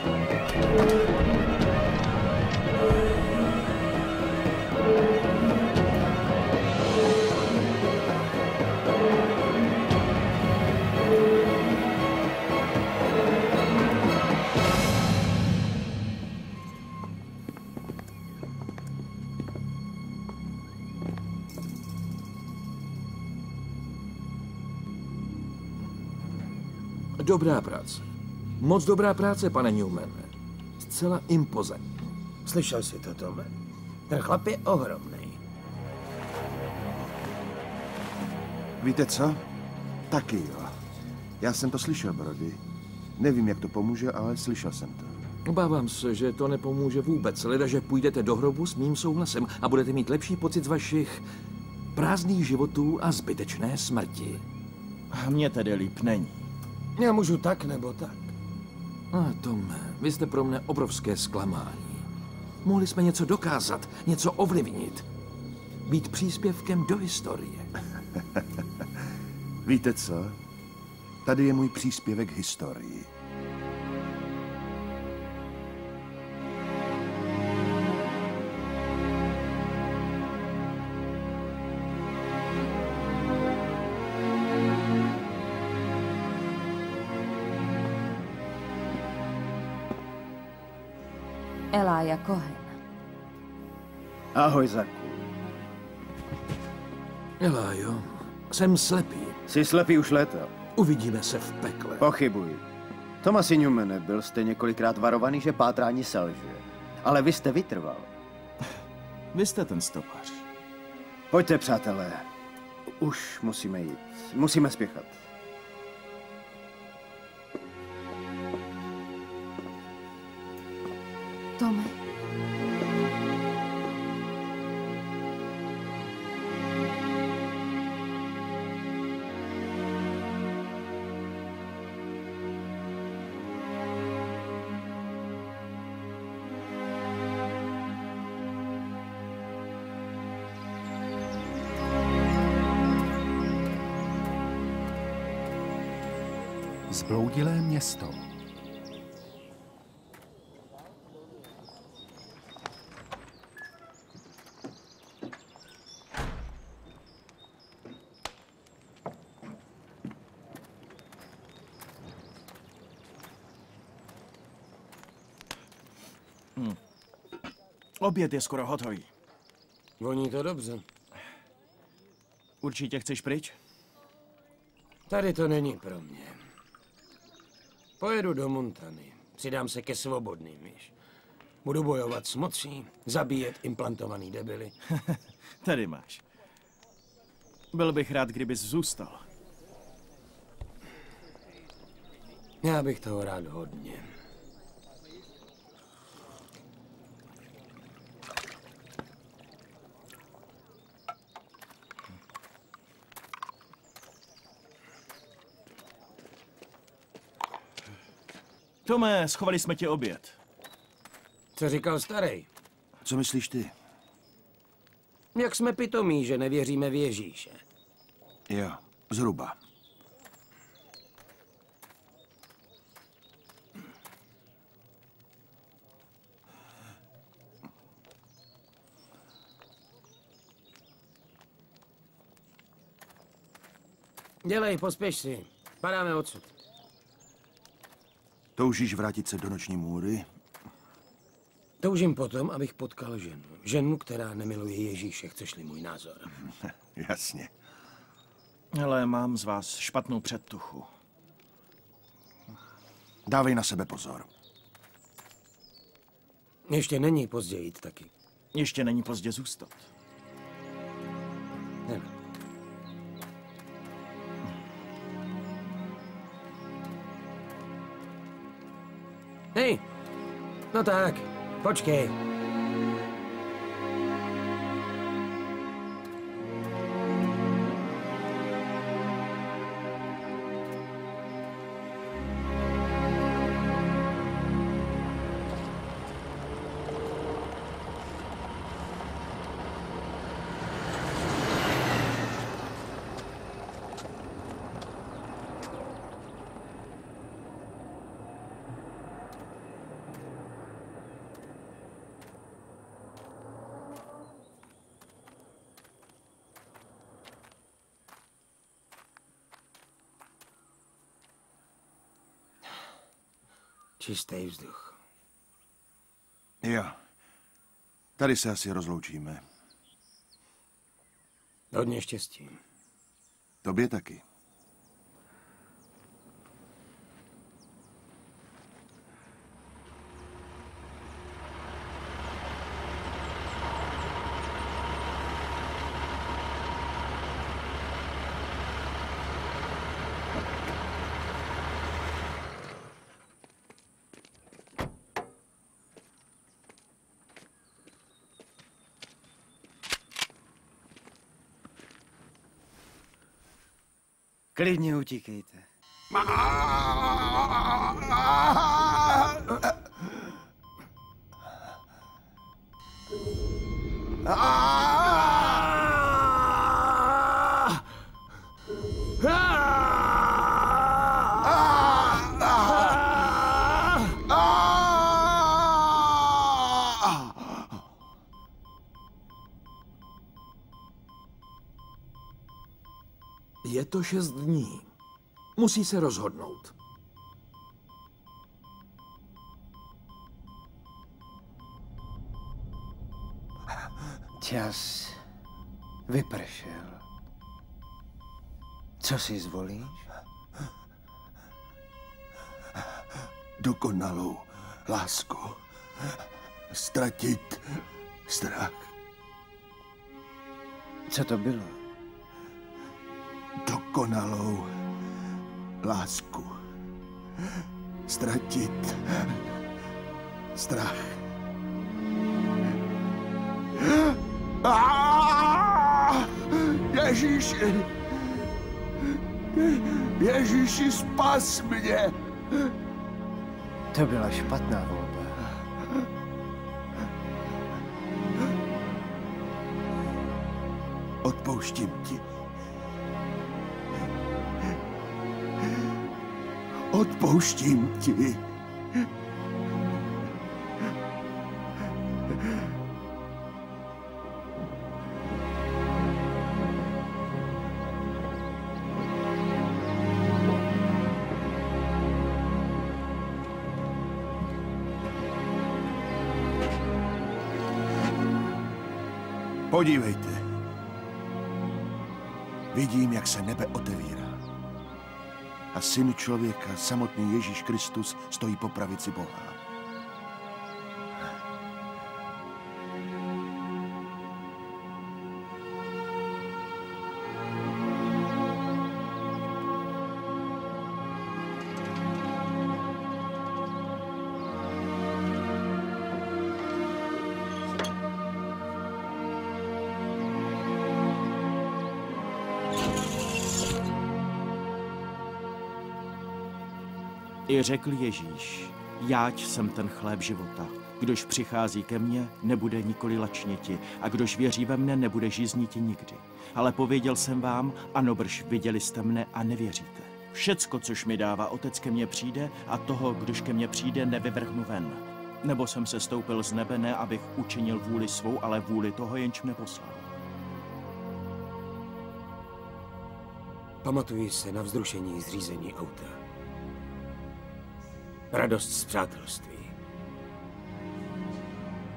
Speaker 10: Dobrá práce. Moc dobrá práce, pane Newman. Zcela impozantní.
Speaker 3: Slyšel jsi to, Tome? Ten chlap je ohromný.
Speaker 2: Víte co? Taky jo. Já jsem to slyšel, Brody. Nevím, jak to pomůže, ale slyšel jsem to.
Speaker 10: Obávám se, že to nepomůže vůbec. Leda, že půjdete do hrobu s mým souhlasem a budete mít lepší pocit z vašich prázdných životů a zbytečné smrti.
Speaker 6: Mně tedy líp není.
Speaker 3: Já můžu tak nebo tak.
Speaker 10: Tome, vy jste pro mne obrovské zklamání. Mohli jsme něco dokázat, něco ovlivnit. Být příspěvkem do historie.
Speaker 2: Víte co? Tady je můj příspěvek k historii.
Speaker 8: Elijah Cohen.
Speaker 1: Ahoj, Zaku.
Speaker 10: Elájo, jsem slepý.
Speaker 1: Jsi slepý už léta.
Speaker 10: Uvidíme se v pekle.
Speaker 1: Pochybuji. Thomasi Newmane, byl jste několikrát varovaný, že pátrání selže. Ale vy jste vytrval.
Speaker 6: Vy jste ten stopař.
Speaker 1: Pojďte, přátelé. Už musíme jít. Musíme spěchat.
Speaker 14: Tome.
Speaker 9: Zbloudilé město.
Speaker 6: Oběd je skoro hotový.
Speaker 3: Voní to dobře.
Speaker 6: Určitě chceš pryč?
Speaker 3: Tady to není pro mě. Pojedu do Montany. Přidám se ke svobodným, víš. Budu bojovat s mocí, zabíjet implantovaný debily.
Speaker 6: Tady máš. Byl bych rád, kdybys zůstal.
Speaker 3: Já bych toho rád hodně.
Speaker 6: Tome, schovali jsme ti oběd.
Speaker 3: Co říkal starý?
Speaker 2: Co myslíš ty?
Speaker 3: Jak jsme pitomí, že nevěříme v Ježíše.
Speaker 2: Jo, zhruba.
Speaker 3: Dělej, pospěš si. Padáme odsud.
Speaker 2: Toužíš vrátit se do noční můry?
Speaker 3: Toužím potom, abych potkal ženu. Ženu, která nemiluje Ježíše, chceš-li můj názor.
Speaker 2: Jasně.
Speaker 6: Ale mám z vás špatnou předtuchu.
Speaker 2: Dávej na sebe pozor.
Speaker 3: Ještě není pozdě jít taky.
Speaker 6: Ještě není pozdě zůstat.
Speaker 3: Ne. Hej, no tak, počkej. Čistý vzduch.
Speaker 2: Jo. Tady se asi rozloučíme.
Speaker 3: Hodně štěstí.
Speaker 2: Tobě taky.
Speaker 1: Klidně utíkejte.
Speaker 10: Je to 6 dní. Musí se rozhodnout.
Speaker 1: Čas vypršel. Co si zvolíš?
Speaker 2: Dokonalou lásku. Ztratit strach.
Speaker 1: Co to bylo?
Speaker 2: Dokonalou lásku. Ztratit strach. Ježíši! Ježíši, spas mě!
Speaker 1: To byla špatná volba.
Speaker 2: Odpouštím ti. Odpouštím ti. Podívejte. Vidím, jak se nebe otevírá. A Syn člověka, samotný Ježíš Kristus, stojí po pravici Boha.
Speaker 6: I řekl Ježíš, jáť jsem ten chléb života. Kdož přichází ke mně, nebude nikoli lačněti, a kdož věří ve mne, nebude žízniti nikdy. Ale pověděl jsem vám, ano brž, viděli jste mne a nevěříte. Všecko, což mi dává Otec, ke mně přijde, a toho, kdož ke mně přijde, nevyvrhnu ven. Nebo jsem se stoupil z nebe, ne abych učinil vůli svou, ale vůli toho, jenž mne poslal.
Speaker 3: Pamatuji se na vzrušení z řízení auta. Radost z přátelství.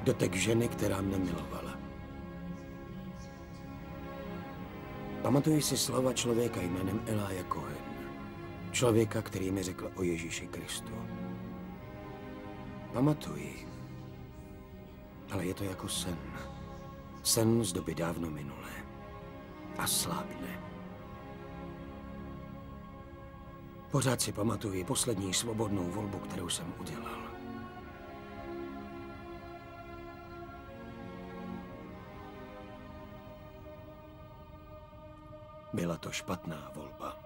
Speaker 3: Dotek ženy, která mne milovala. Pamatuji si slova člověka jménem Elijah Cohen. Člověka, který mi řekl o Ježíši Kristu. Pamatuji. Ale je to jako sen. Sen z doby dávno minulé. A slábne. Pořád si pamatuji poslední svobodnou volbu, kterou jsem udělal. Byla to špatná volba.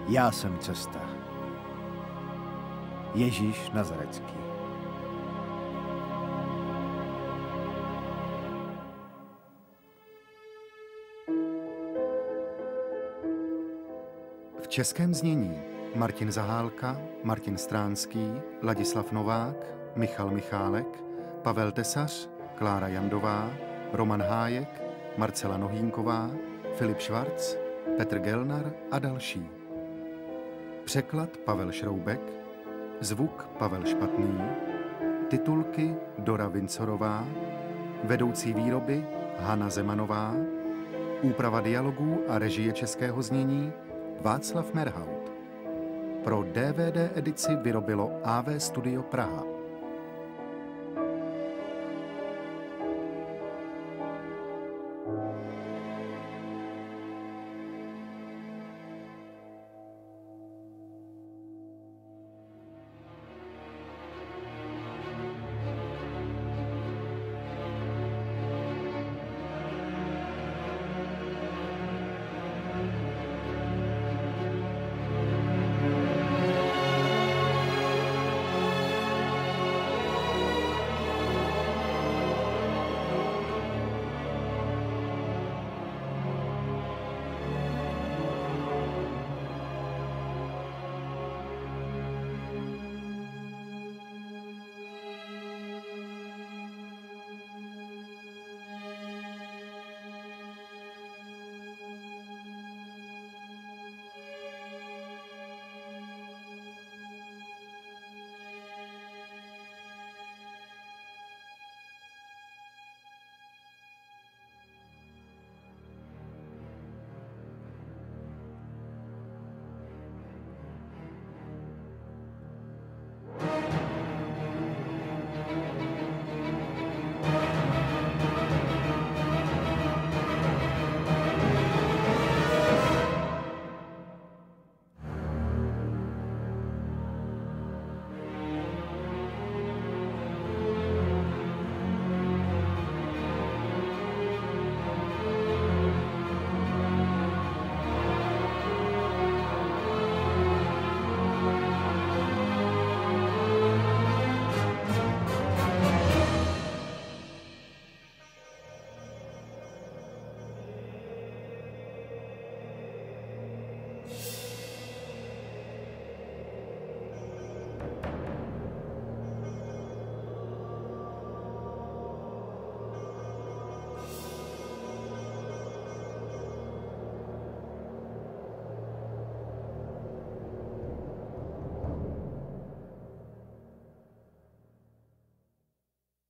Speaker 1: Já jsem cesta. Ježíš Nazarecký.
Speaker 15: V českém znění Martin Zahálka, Martin Stránský, Ladislav Novák, Michal Michálek, Pavel Tesař, Klára Jandová, Roman Hájek, Marcela Nohýnková, Filip Švarc, Petr Gelnar a další. Překlad Pavel Šroubek, zvuk Pavel Špatný, titulky Dora Vincorová, vedoucí výroby Hana Zemanová, úprava dialogů a režie českého znění Václav Merhaut. Pro DVD edici vyrobilo AV Studio Praha.